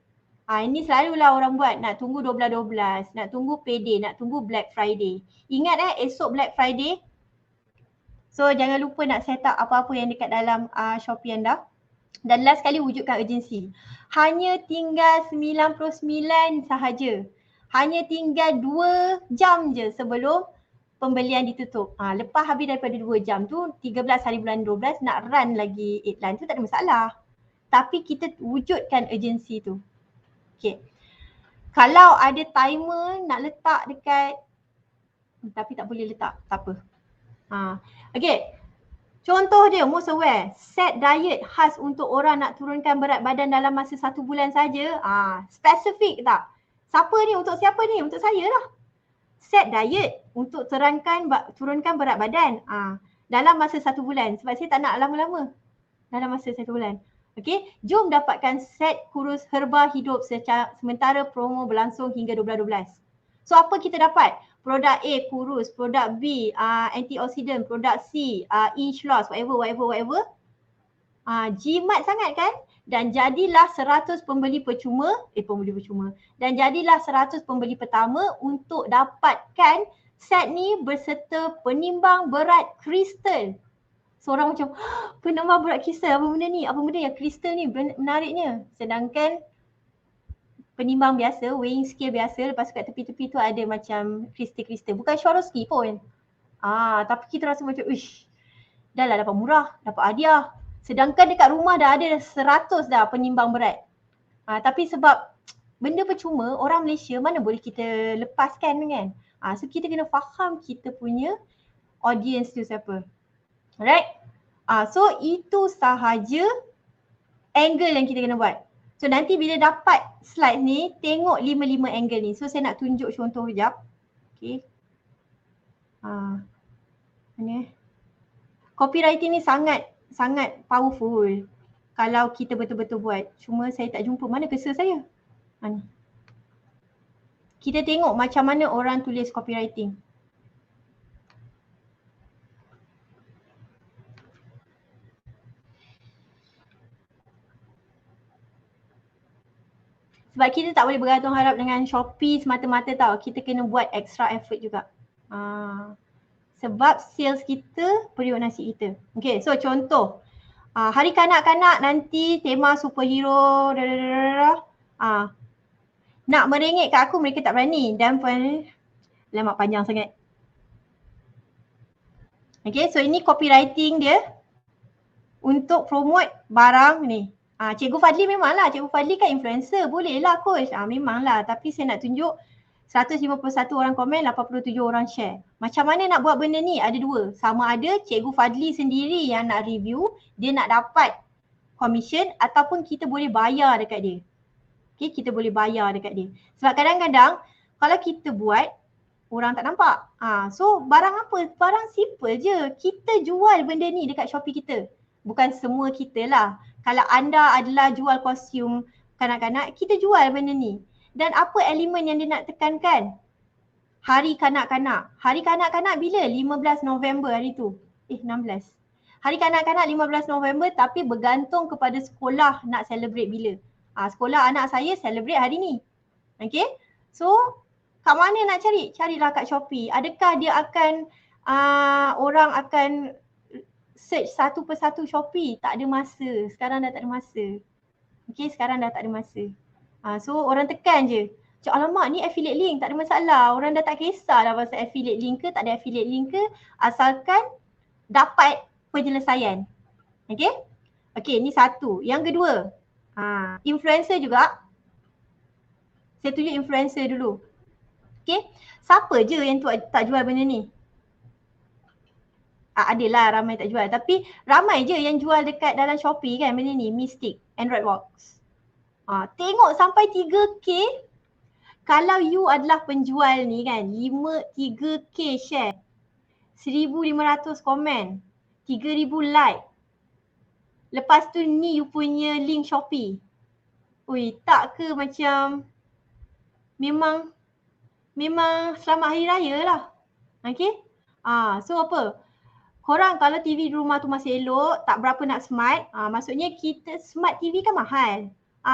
Ini selalulah orang buat, nak tunggu 12-12, nak tunggu payday, nak tunggu Black Friday. Ingat esok Black Friday. So jangan lupa nak set up apa-apa yang dekat dalam Shopee anda. Dan last sekali, wujudkan urgency. Hanya tinggal 99 sahaja. Hanya tinggal 2 jam je sebelum pembelian ditutup. Lepas habis daripada 2 jam tu, 13 hari bulan 12 nak run lagi iklan tu tak ada masalah. Tapi kita wujudkan urgency tu. Okay. Kalau ada timer nak letak dekat, tapi tak boleh letak, tak apa. Okay. Contoh dia, most aware, set diet khas untuk orang nak turunkan berat badan dalam masa 1 bulan saja. Spesifik tak? Siapa ni? Untuk siapa ni? Untuk saya lah. Set diet untuk turunkan berat badan dalam masa 1 bulan. Sebab saya tak nak lama-lama. Dalam masa 1 bulan. Okay, jom dapatkan set kurus herba hidup sementara promo berlangsung hingga 12-12. So apa kita dapat? Produk A kurus, produk B antioksidan, produk C inch loss, whatever. Jimat sangat kan? Dan jadilah 100 pembeli percuma. Dan jadilah 100 pembeli pertama untuk dapatkan set ni berserta penimbang berat kristal. Seorang macam, penimbang berat kristal, apa benda ni? Apa benda yang kristal ni menariknya? Sedangkan penimbang biasa, weighing scale biasa, lepas kat tepi-tepi tu ada macam kristal-kristal. Bukan Swarovski pun. Tapi kita rasa macam, dah lah dapat murah, dapat hadiah. Sedangkan dekat rumah dah ada 100 dah penimbang berat. Tapi sebab benda percuma, orang Malaysia mana boleh kita lepaskan kan. So kita kena faham kita punya audience tu siapa. Alright. So itu sahaja angle yang kita kena buat. So nanti bila dapat slide ni, tengok 5 angle ni. So saya nak tunjuk contoh sekejap. Okay. Mana? Copywriting ni sangat powerful kalau kita betul-betul buat. Cuma saya tak jumpa. Mana cursor saya? Ni. Kita tengok macam mana orang tulis copywriting. Sebab kita tak boleh bergantung harap dengan Shopee semata-mata tau. Kita kena buat extra effort juga. Sebab sales kita periuk nasi kita. Okay, so contoh. Hari kanak-kanak nanti tema superhero. Nak merengek kat aku mereka tak berani. Dan lama panjang sangat. Okay, so ini copywriting dia. Untuk promote barang ni. Cikgu Fadli memanglah, Cikgu Fadli kan influencer, bolehlah coach. Memanglah, tapi saya nak tunjuk 151 orang komen, 87 orang share. Macam mana nak buat benda ni? Ada 2. Sama ada Cikgu Fadli sendiri yang nak review, dia nak dapat commission ataupun kita boleh bayar dekat dia. Okay, kita boleh bayar dekat dia. Sebab kadang-kadang kalau kita buat, orang tak nampak. So barang apa? Barang simple je. Kita jual benda ni dekat Shopee kita. Bukan semua kita lah. Kalau anda adalah jual kostum kanak-kanak, kita jual benda ni. Dan apa elemen yang dia nak tekankan? Hari kanak-kanak. Hari kanak-kanak bila? 15 November hari tu. 16. Hari kanak-kanak 15 November tapi bergantung kepada sekolah nak celebrate bila. Sekolah anak saya celebrate hari ni. Okay? So, kat mana nak cari? Carilah kat Shopee. Adakah dia akan, orang akan search satu persatu Shopee? Tak ada masa. Sekarang dah tak ada masa. Okay, sekarang dah tak ada masa. So orang tekan je. Cik alamak ni affiliate link, tak ada masalah. Orang dah tak kisah dah pasal affiliate link ke, tak ada affiliate link ke. Asalkan dapat penyelesaian. Okay? Okay, ni satu. Yang kedua, influencer juga. Saya tunjuk influencer dulu. Okay? Siapa je yang tak jual benda ni? Adalah ramai tak jual. Tapi ramai je yang jual dekat dalam Shopee kan benda ni. Mystic, Android Box. Tengok sampai 3K. Kalau you adalah penjual ni kan, 3K share. 1,500 komen, 3,000 like. Lepas tu ni you punya link Shopee. Ui, tak ke macam memang selamat hari raya lah. Okay? So apa? Korang kalau TV di rumah tu masih elok, tak berapa nak smart, maksudnya kita smart TV kan mahal.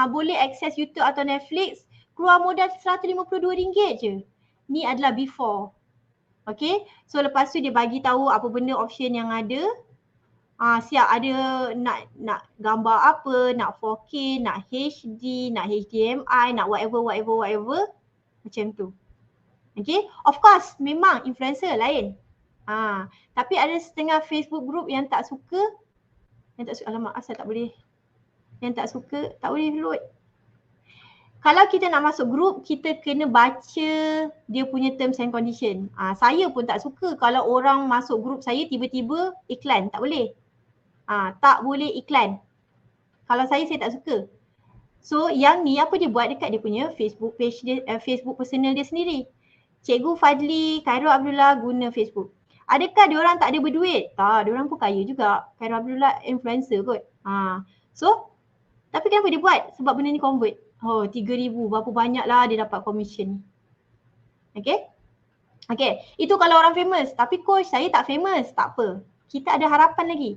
Boleh akses YouTube atau Netflix, keluar modal RM152 je. Ni adalah before. Okay? So lepas tu dia bagi tahu apa benda option yang ada. Siap ada nak gambar apa, nak 4K, nak HD, nak HDMI, nak whatever. Macam tu. Okay? Of course, memang influencer lain. Tapi ada setengah Facebook group yang tak suka. Alamak, asal tak boleh. Yang tak suka, tak boleh load. Kalau kita nak masuk group, kita kena baca dia punya terms and condition. Saya pun tak suka kalau orang masuk group saya tiba-tiba iklan. Tak boleh. Tak boleh iklan. Kalau saya tak suka. So yang ni apa dia buat dekat dia punya Facebook page dia, Facebook personal dia sendiri. Cikgu Fadli, Khairul Abdullah guna Facebook. Adakah diorang tak ada berduit? Tak, diorang pun kaya juga. Khairul Abdullah influencer kot. So, tapi kenapa dia buat? Sebab benda ni convert. 3,000, berapa banyak lah dia dapat commission. Okay? Itu kalau orang famous. Tapi coach, saya tak famous. Tak apa. Kita ada harapan lagi.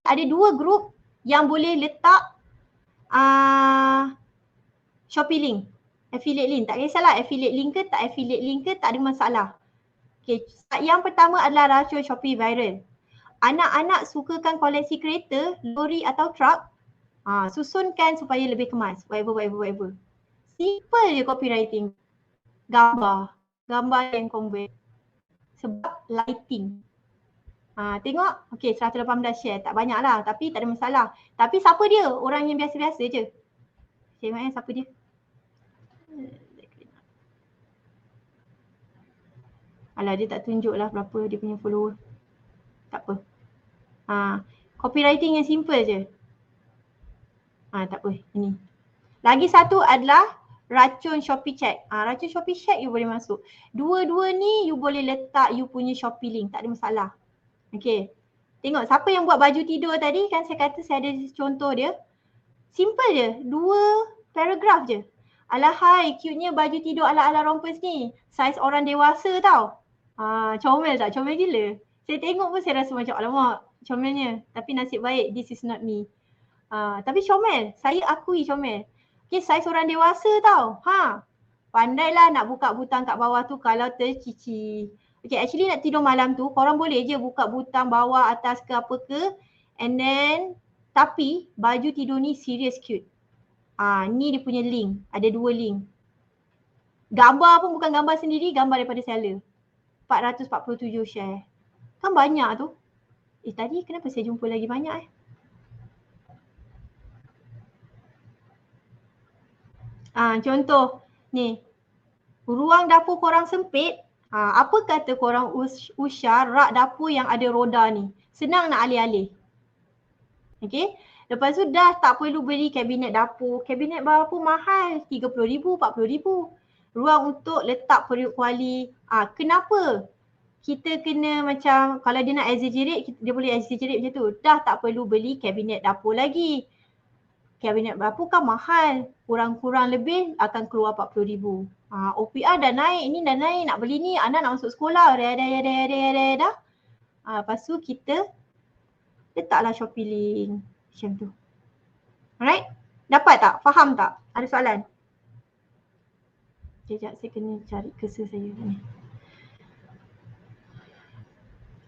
Ada 2 group yang boleh letak Shopee link, affiliate link. Tak kisahlah affiliate link ke tak affiliate link ke, tak ada masalah. Yang pertama adalah racun Shopee viral. Anak-anak sukakan koleksi kereta, lori atau truck, susunkan supaya lebih kemas, whatever. Simple je copywriting. Gambar yang convert. Sebab lighting. Tengok, 118 share, tak banyak lah tapi tak ada masalah. Tapi siapa dia? Orang yang biasa-biasa je. Tengok siapa dia. Alah, dia tak tunjuk lah berapa dia punya follower. Tak apa. Copywriting yang simple je. Tak apa, ini. Lagi satu adalah racun Shopee Chat. Racun Shopee Chat you boleh masuk. Dua-dua ni you boleh letak you punya Shopee link, tak ada masalah. Okay. Tengok siapa yang buat baju tidur tadi, kan saya kata saya ada contoh dia. Simple je, 2 paragraf je. Alahai, cute-nya baju tidur ala-ala rompers ni. Saiz orang dewasa tau. Comel tak? Comel gila. Saya tengok pun saya rasa macam alamak, comelnya. Tapi nasib baik, this is not me. Tapi comel, saya akui comel. Okay, saiz orang dewasa tau. Pandailah nak buka butang kat bawah tu kalau tercici. Okay, actually nak tidur malam tu, korang boleh je buka butang bawah, atas ke apa ke. And then, tapi baju tidur ni serious cute. Ni dia punya link. Ada 2 link. Gambar pun bukan gambar sendiri, gambar daripada seller. 447 share. Kan banyak tu. Tadi kenapa saya jumpa lagi banyak Contoh ni. Ruang dapur korang sempit. Apa kata korang usah rak dapur yang ada roda ni? Senang nak alih-alih. Okay. Lepas tu dah tak perlu beli kabinet dapur. Kabinet dapur mahal. RM30,000, RM40,000. Ruang untuk letak periuk kuali. Kenapa? Kita kena macam, kalau dia nak exaggerate, dia boleh exaggerate macam tu. Dah tak perlu beli kabinet dapur lagi. Kabinet dapur kan mahal. Kurang-kurang lebih akan keluar RM40,000. OPR dah naik, ini dah naik, nak beli ni, anak nak masuk sekolah. Dah. Lepas tu kita letaklah Shopee link. Macam tu. Alright? Dapat tak? Faham tak? Ada soalan? Sekejap, saya kena cari cursor saya ni.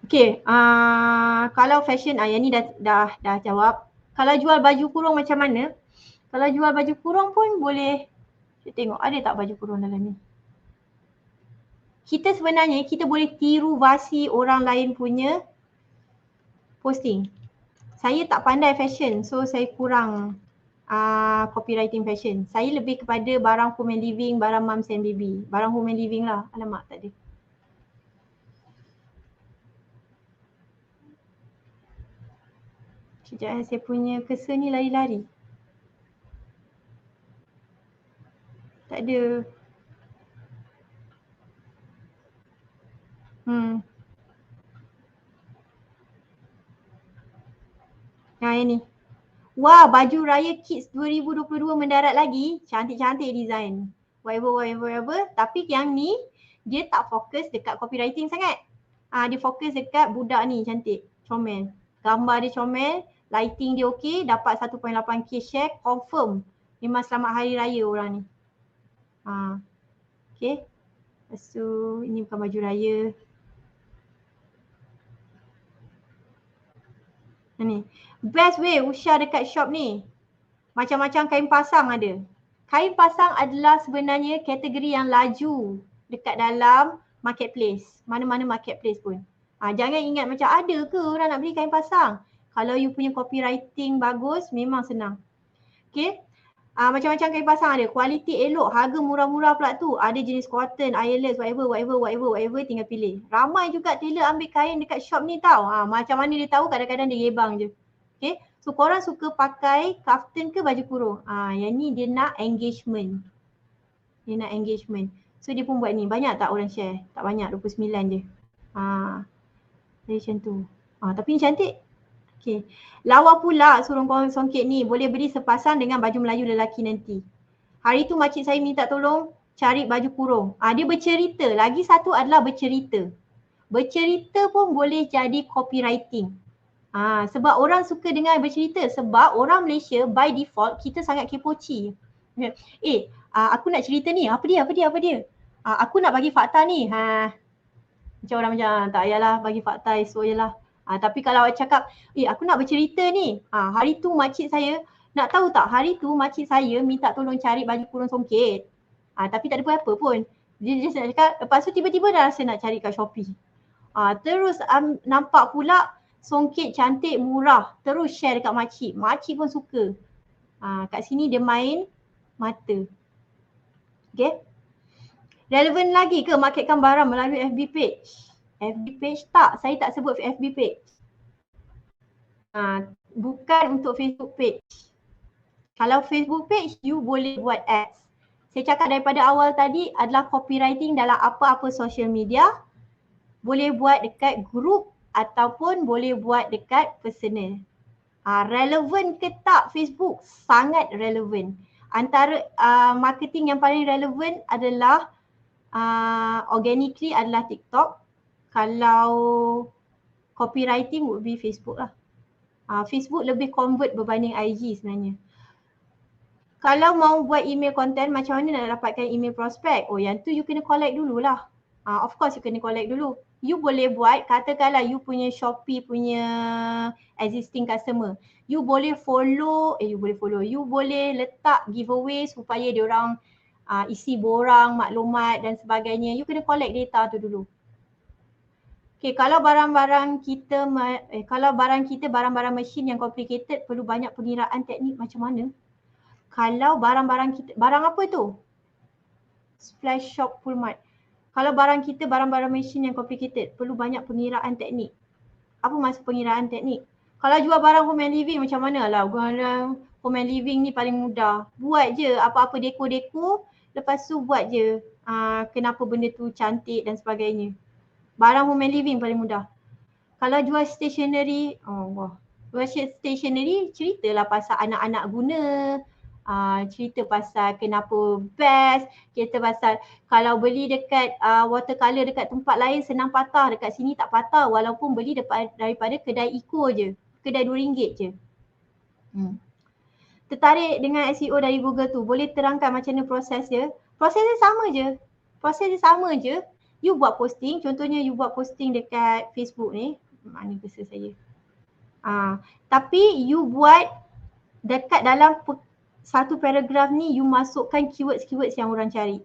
Okay, kalau fashion, yang ni dah jawab. Kalau jual baju kurung macam mana? Kalau jual baju kurung pun boleh. Saya tengok ada tak baju kurung dalam ni. Kita sebenarnya, kita boleh tiru basi orang lain punya posting. Saya tak pandai fashion, so saya kurang copywriting fashion. Saya lebih kepada barang home and living, barang moms and baby. Barang home and living lah. Alamak, tak ada. Sekejap, saya punya cursor ni lari-lari. Tak ada. Yang ni. Wah, baju raya Kids 2022 mendarat lagi. Cantik-cantik design. Whatever. Tapi yang ni, dia tak fokus dekat copywriting sangat. Dia fokus dekat budak ni cantik. Comel. Gambar dia comel. Lighting dia okey. Dapat 1.8k share. Confirm. Memang selamat hari raya orang ni. Okay. Lepas tu, ini bukan baju raya. Ni. Best way Usha dekat shop ni. Macam-macam kain pasang ada. Kain pasang adalah sebenarnya kategori yang laju dekat dalam marketplace. Mana-mana marketplace pun. Jangan ingat macam ada ke orang nak beli kain pasang. Kalau you punya copywriting bagus, memang senang. Okay. Macam-macam kain pasang ada. Kualiti elok, harga murah-murah pula tu. Ada jenis cotton, ILS, whatever, tinggal pilih. Ramai juga tailor ambil kain dekat shop ni tau. Macam mana dia tahu, kadang-kadang dia gebang je. Okay. So korang suka pakai kaftan ke baju kurung? Yang ni dia nak engagement. So dia pun buat ni. Banyak tak orang share? Tak banyak, 29 je. Jadi macam tu. Tapi ni cantik. Okay. Lawa pula surung korang songket ni. Boleh beli sepasang dengan baju Melayu lelaki nanti. Hari tu makcik saya minta tolong cari baju kurung. Dia bercerita. Lagi satu adalah bercerita. Bercerita pun boleh jadi copywriting. Sebab orang suka dengar bercerita. Sebab orang Malaysia by default kita sangat kepoci. Aku nak cerita ni. Apa dia? Aku nak bagi fakta ni. Macam orang macam tak payahlah bagi fakta, esok je lah. Tapi kalau awak cakap, aku nak bercerita ni. Hari tu makcik saya, nak tahu tak? Hari tu makcik saya minta tolong cari baju kurung songket. Tapi tak ada apa-apa pun. Dia just nak cakap, lepas tu tiba-tiba dah rasa nak cari kat Shopee. Terus nampak pula songket cantik, murah. Terus share dekat makcik. Makcik pun suka. Kat sini dia main mata. Okay. Relevan lagi ke marketkan barang melalui FB page? FB page tak, saya tak sebut FB page. Bukan untuk Facebook page. Kalau Facebook page, you boleh buat ads. Saya cakap daripada awal tadi adalah copywriting dalam apa-apa social media. Boleh buat dekat group ataupun boleh buat dekat personal. Relevan ke tak Facebook? Sangat relevan. Antara marketing yang paling relevan adalah organically adalah TikTok. Kalau copywriting would be Facebook lah. Facebook lebih convert berbanding IG sebenarnya. Kalau mau buat email content, macam mana nak dapatkan email prospect? Yang tu you kena collect dululah. Of course you kena collect dulu. You boleh buat, katakanlah you punya Shopee punya existing customer. You boleh follow, you boleh letak giveaway supaya diorang isi borang, maklumat dan sebagainya. You kena collect data tu dulu. Okay, kalau barang-barang kita barang-barang mesin yang complicated, perlu banyak pengiraan teknik macam mana? Kalau barang-barang kita, barang apa tu? Splash Shop Full Mart. Kalau barang kita barang-barang mesin yang complicated, perlu banyak pengiraan teknik. Apa maksud pengiraan teknik? Kalau jual barang home and living macam mana lah? Barang home and living ni paling mudah. Buat je apa-apa dekor-dekor, lepas tu buat je kenapa benda tu cantik dan sebagainya. Barang home and living paling mudah. Kalau jual stationery, jual stationery ceritalah pasal anak-anak guna. Cerita pasal kenapa best, cerita pasal kalau beli dekat watercolor dekat tempat lain senang patah, dekat sini tak patah walaupun beli daripada kedai Eco je, kedai RM2 je. Tertarik dengan SEO dari Google tu, boleh terangkan macam mana proses dia? Proses dia sama je. You buat posting, contohnya you buat posting dekat Facebook ni, mana cursor saya. Tapi you buat dekat dalam satu paragraf ni you masukkan keywords yang orang cari.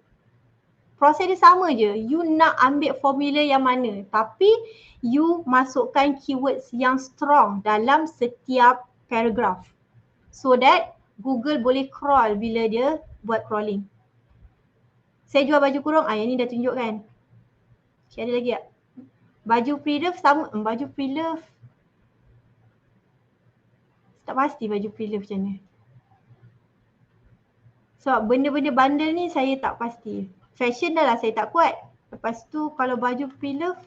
Proses dia sama je. You nak ambil formula yang mana, tapi you masukkan keywords yang strong dalam setiap paragraf. So that Google boleh crawl bila dia buat crawling. Saya jual baju kurung, yang ni dah tunjukkan. Ada lagi tak? Baju pre-love sama, baju pre-love tak pasti baju pre-love macam mana. Sebab benda-benda bundle ni saya tak pasti. Fashion dah lah saya tak kuat. Lepas tu kalau baju pre-love,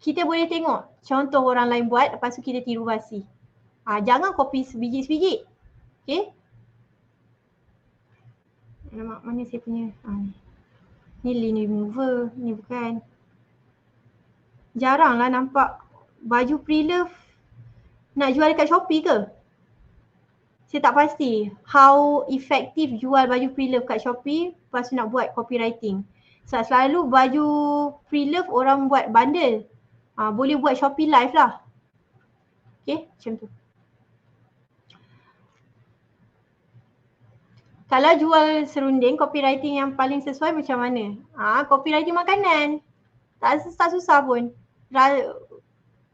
kita boleh tengok contoh orang lain buat, lepas tu kita tiru basi. Jangan copy sebiji-sebiji. Okay. Alamak, mana saya punya? Ni link remover. Ni bukan. Jaranglah nampak baju pre-love nak jual dekat Shopee ke? Saya tak pasti how effective jual baju pre-love kat Shopee lepas tu nak buat copywriting. Sebab selalu baju pre-love orang buat bundle. Boleh buat Shopee live lah. Okay, macam tu. Kalau jual serunding, copywriting yang paling sesuai macam mana? Copywriting makanan. Tak susah pun.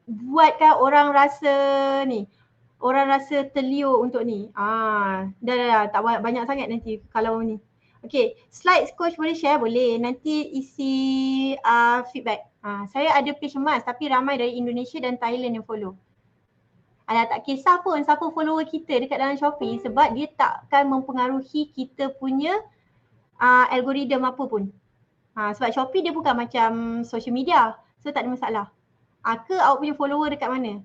Buatkan orang rasa ni. Orang rasa terliur untuk ni. Dah. Tak banyak sangat nanti kalau ni. Okay, slides coach boleh share? Boleh. Nanti isi feedback. Saya ada page emas tapi ramai dari Indonesia dan Thailand yang follow. Tak kisah pun siapa follower kita dekat dalam Shopee sebab dia takkan mempengaruhi kita punya algoritma apa pun. Sebab Shopee dia bukan macam social media. So tak ada masalah. Ke awak punya follower dekat mana?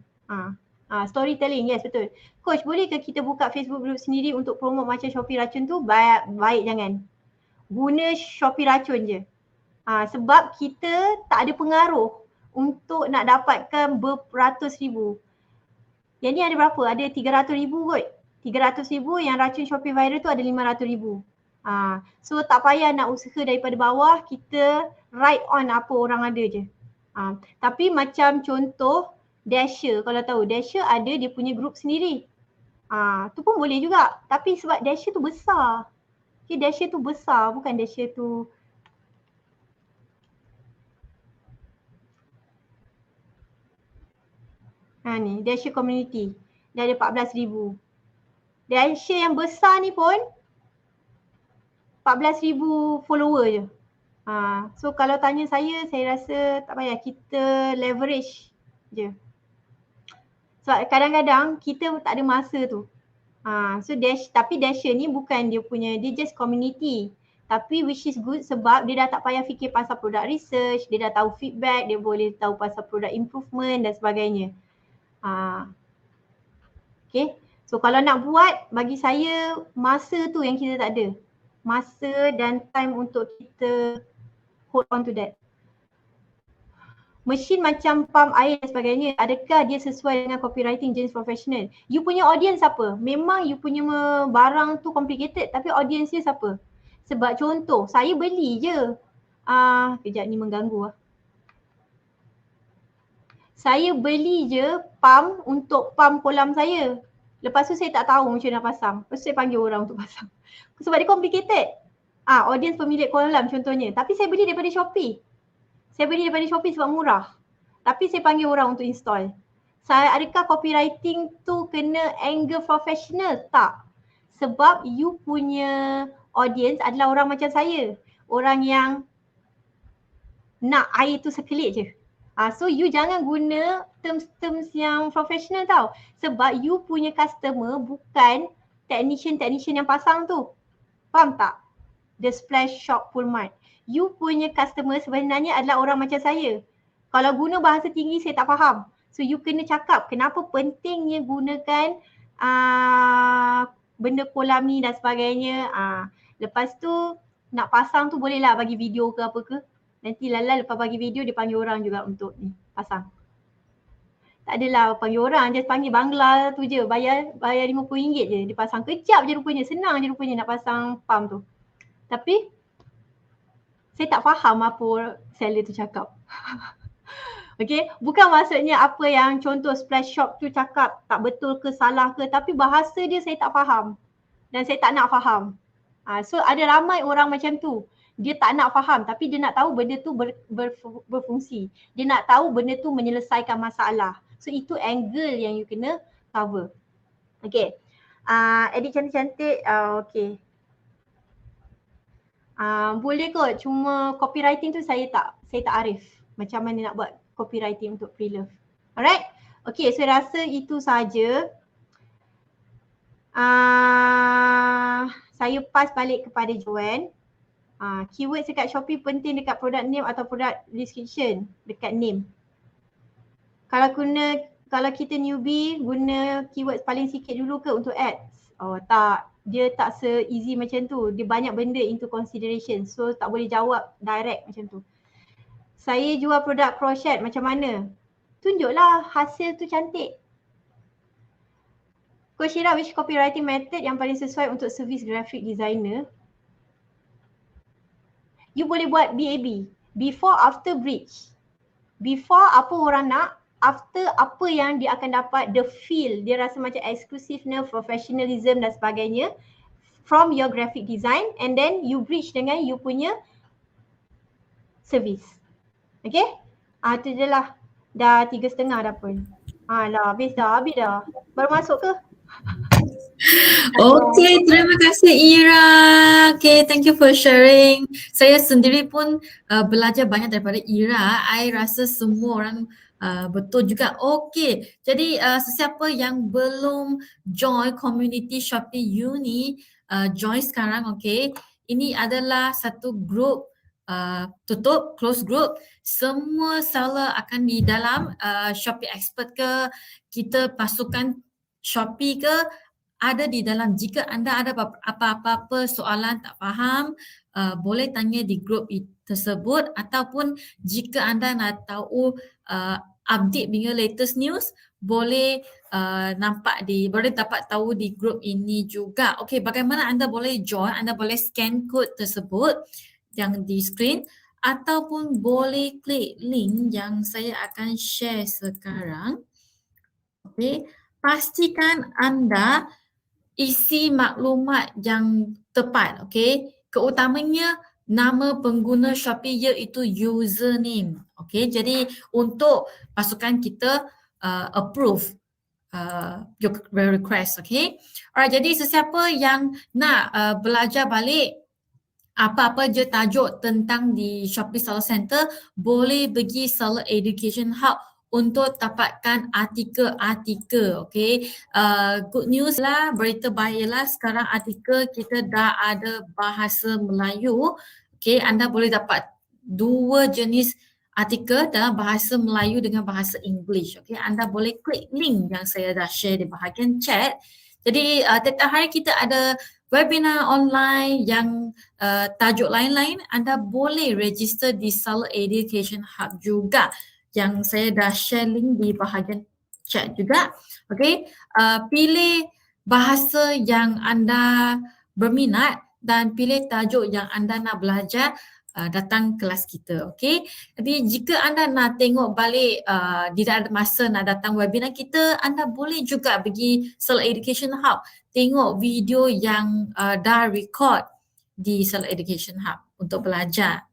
Storytelling, yes betul. Coach, boleh ke kita buka Facebook group sendiri untuk promote macam Shopee racun tu? Baik jangan. Guna Shopee racun je. Sebab kita tak ada pengaruh untuk nak dapatkan beratus ribu. Yang ni ada berapa? Ada 300,000 kot. 300,000 yang racun Shopee viral tu ada 500,000. So tak payah nak usaha daripada bawah, kita ride on apa orang ada je. Tapi macam contoh Dasher, kalau tahu Dasher ada dia punya group sendiri. Tu pun boleh juga. Tapi sebab Dasher tu besar. Okay, Dasher tu besar, bukan Dasher tu ni, Dasher community. Dia ada 14,000. Dasher yang besar ni pun 14,000 follower je. So kalau tanya saya rasa tak payah, kita leverage je. Sebab kadang-kadang kita tak ada masa tu. So tapi Dasher ni bukan dia punya, dia just community. Tapi which is good sebab dia dah tak payah fikir pasal product research, dia dah tahu feedback, dia boleh tahu pasal product improvement dan sebagainya. Okay, so kalau nak buat, bagi saya masa tu yang kita tak ada. Masa dan time untuk kita hold on to that. Mesin macam pump air dan sebagainya, adakah dia sesuai dengan copywriting jenis profesional? You punya audience siapa? Memang you punya barang tu complicated tapi audience dia siapa? Sebab contoh, saya beli je. Kejap ni mengganggu lah. Saya beli je pump untuk pump kolam saya. Lepas tu saya tak tahu macam nak pasang. Lepas tu saya panggil orang untuk pasang. Sebab dia complicated. Audience pemilik kolam contohnya. Tapi saya beli daripada Shopee. Saya beli daripada Shopee sebab murah. Tapi saya panggil orang untuk install. Adakah copywriting tu kena angle professional? Tak. Sebab you punya audience adalah orang macam saya. Orang yang nak air tu sekelip je. So you jangan guna terms-terms yang professional tau. Sebab you punya customer bukan technician yang pasang tu. Faham tak? The splash shop full mart. You punya customer sebenarnya adalah orang macam saya. Kalau guna bahasa tinggi saya tak faham. So you kena cakap kenapa pentingnya gunakan benda kolam ni dan sebagainya. Lepas tu nak pasang tu bolehlah bagi video ke apa ke. Nanti Lala lepas bagi video dia panggil orang juga untuk ni pasang. Tak adalah panggil orang, just panggil Bangla tu je, bayar RM50 je, dia pasang. Kejap je rupanya, senang je rupanya nak pasang pump tu. Tapi saya tak faham apa seller tu cakap. Okay, bukan maksudnya apa yang contoh splash shop tu cakap tak betul ke salah ke, tapi bahasa dia saya tak faham dan saya tak nak faham. So ada ramai orang macam tu. Dia tak nak faham tapi dia nak tahu benda tu berfungsi. Dia nak tahu benda tu menyelesaikan masalah. So itu angle yang you kena cover. Okay. Edit cantik-cantik. Okay. Boleh kot, cuma copywriting tu saya tak arif. Macam mana nak buat copywriting untuk pre-love. Alright. Okay, so rasa itu saja. Saya pass balik kepada Joanne. Keyword dekat Shopee penting dekat product name atau product description dekat name. Kalau guna kalau kita newbie guna keyword paling sikit dulu ke untuk ads? Oh tak, dia tak se-easy macam tu. Dia banyak benda into consideration. So tak boleh jawab direct macam tu. Saya jual produk crochet macam mana? Tunjuklah hasil tu cantik. Coach Ira, which copywriting method yang paling sesuai untuk service graphic designer? You boleh buat BAB. Before after bridge. Before apa orang nak, after apa yang dia akan dapat, the feel, dia rasa macam exclusiveness, professionalism dan sebagainya from your graphic design, and then you bridge dengan you punya service. Okay? Tu je lah. Dah 3.30 dah pun. Lah habis dah. Baru masuk ke? Okay, terima kasih Ira. Okay, thank you for sharing. Saya sendiri pun belajar banyak daripada Ira. I rasa semua orang betul juga. Okay, jadi sesiapa yang belum join community Shopee Uni, join sekarang, okay. Ini adalah satu group tutup, close group. Semua seller akan di dalam Shopee Expert ke, kita pasukan Shopee ke, ada di dalam. Jika anda ada apa-apa soalan tak faham, boleh tanya di grup tersebut, ataupun jika anda nak tahu update dengan latest news, boleh boleh dapat tahu di grup ini juga. Okey, bagaimana anda boleh join? Anda boleh scan kod tersebut yang di screen, ataupun boleh klik link yang saya akan share sekarang. Okey, pastikan anda isi maklumat yang tepat, okey. Keutamanya nama pengguna Shopee iaitu username. Okey, jadi untuk pasukan kita approve your request, okey. Alright, jadi sesiapa yang nak belajar balik apa-apa je tajuk tentang di Shopee Seller Center, boleh pergi Seller Education Hub untuk dapatkan artikel-artikel, okay. Good news lah, berita baik lah, sekarang artikel kita dah ada bahasa Melayu, okay. Anda boleh dapat dua jenis artikel dalam bahasa Melayu dengan bahasa English, okay. Anda boleh klik link yang saya dah share di bahagian chat. Jadi setiap hari kita ada webinar online yang tajuk lain-lain. Anda boleh register di Seller Education Hub juga, yang saya dah share link di bahagian chat juga. Okay, pilih bahasa yang anda berminat dan pilih tajuk yang anda nak belajar, datang kelas kita. Okay, jadi jika anda nak tengok balik, tidak ada masa nak datang webinar kita, anda boleh juga pergi Seller Education Hub, tengok video yang dah record di Seller Education Hub untuk belajar.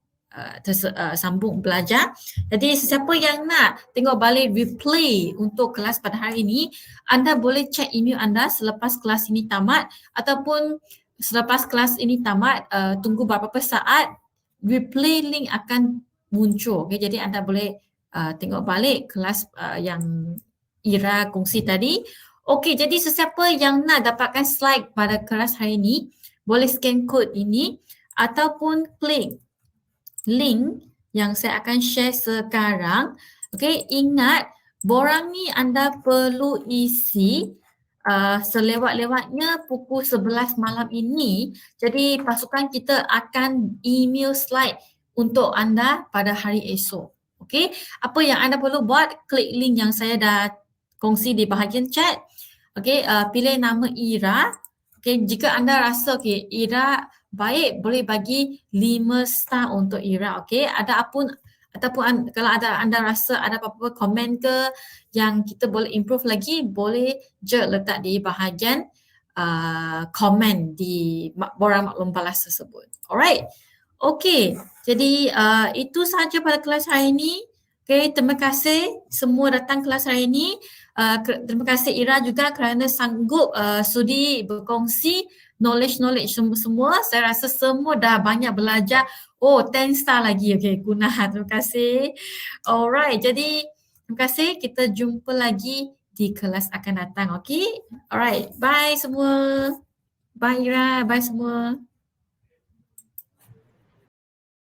Sambung belajar. Jadi sesiapa yang nak tengok balik replay untuk kelas pada hari ini, anda boleh check email anda selepas kelas ini tamat, ataupun selepas kelas ini tamat, tunggu beberapa saat, replay link akan muncul. Okay, jadi anda boleh tengok balik kelas yang Ira kongsi tadi. Okey, jadi sesiapa yang nak dapatkan slide pada kelas hari ini, boleh scan kod ini ataupun klik link yang saya akan share sekarang. Okey, ingat borang ni anda perlu isi selewat-lewatnya pukul 11 malam ini. Jadi pasukan kita akan email slide untuk anda pada hari esok. Okey, apa yang anda perlu buat, klik link yang saya dah kongsi di bahagian chat. Okey, pilih nama Ira. Okey, jika anda rasa okey Ira baik, boleh bagi 5 star untuk Ira. Okey, ataupun kalau anda rasa ada apa-apa komen ke yang kita boleh improve lagi, boleh je letak di bahagian komen di borang maklum balas tersebut. Alright. Okey, jadi itu sahaja pada kelas hari ini. Okey, terima kasih semua datang kelas hari ini. Terima kasih Ira juga kerana sanggup sudi berkongsi knowledge semua. Saya rasa semua dah banyak belajar. Oh, 10 star lagi. Okey, guna. Terima kasih. Alright, jadi terima kasih. Kita jumpa lagi di kelas akan datang. Okey. Alright, bye semua. Bye Ira, bye semua.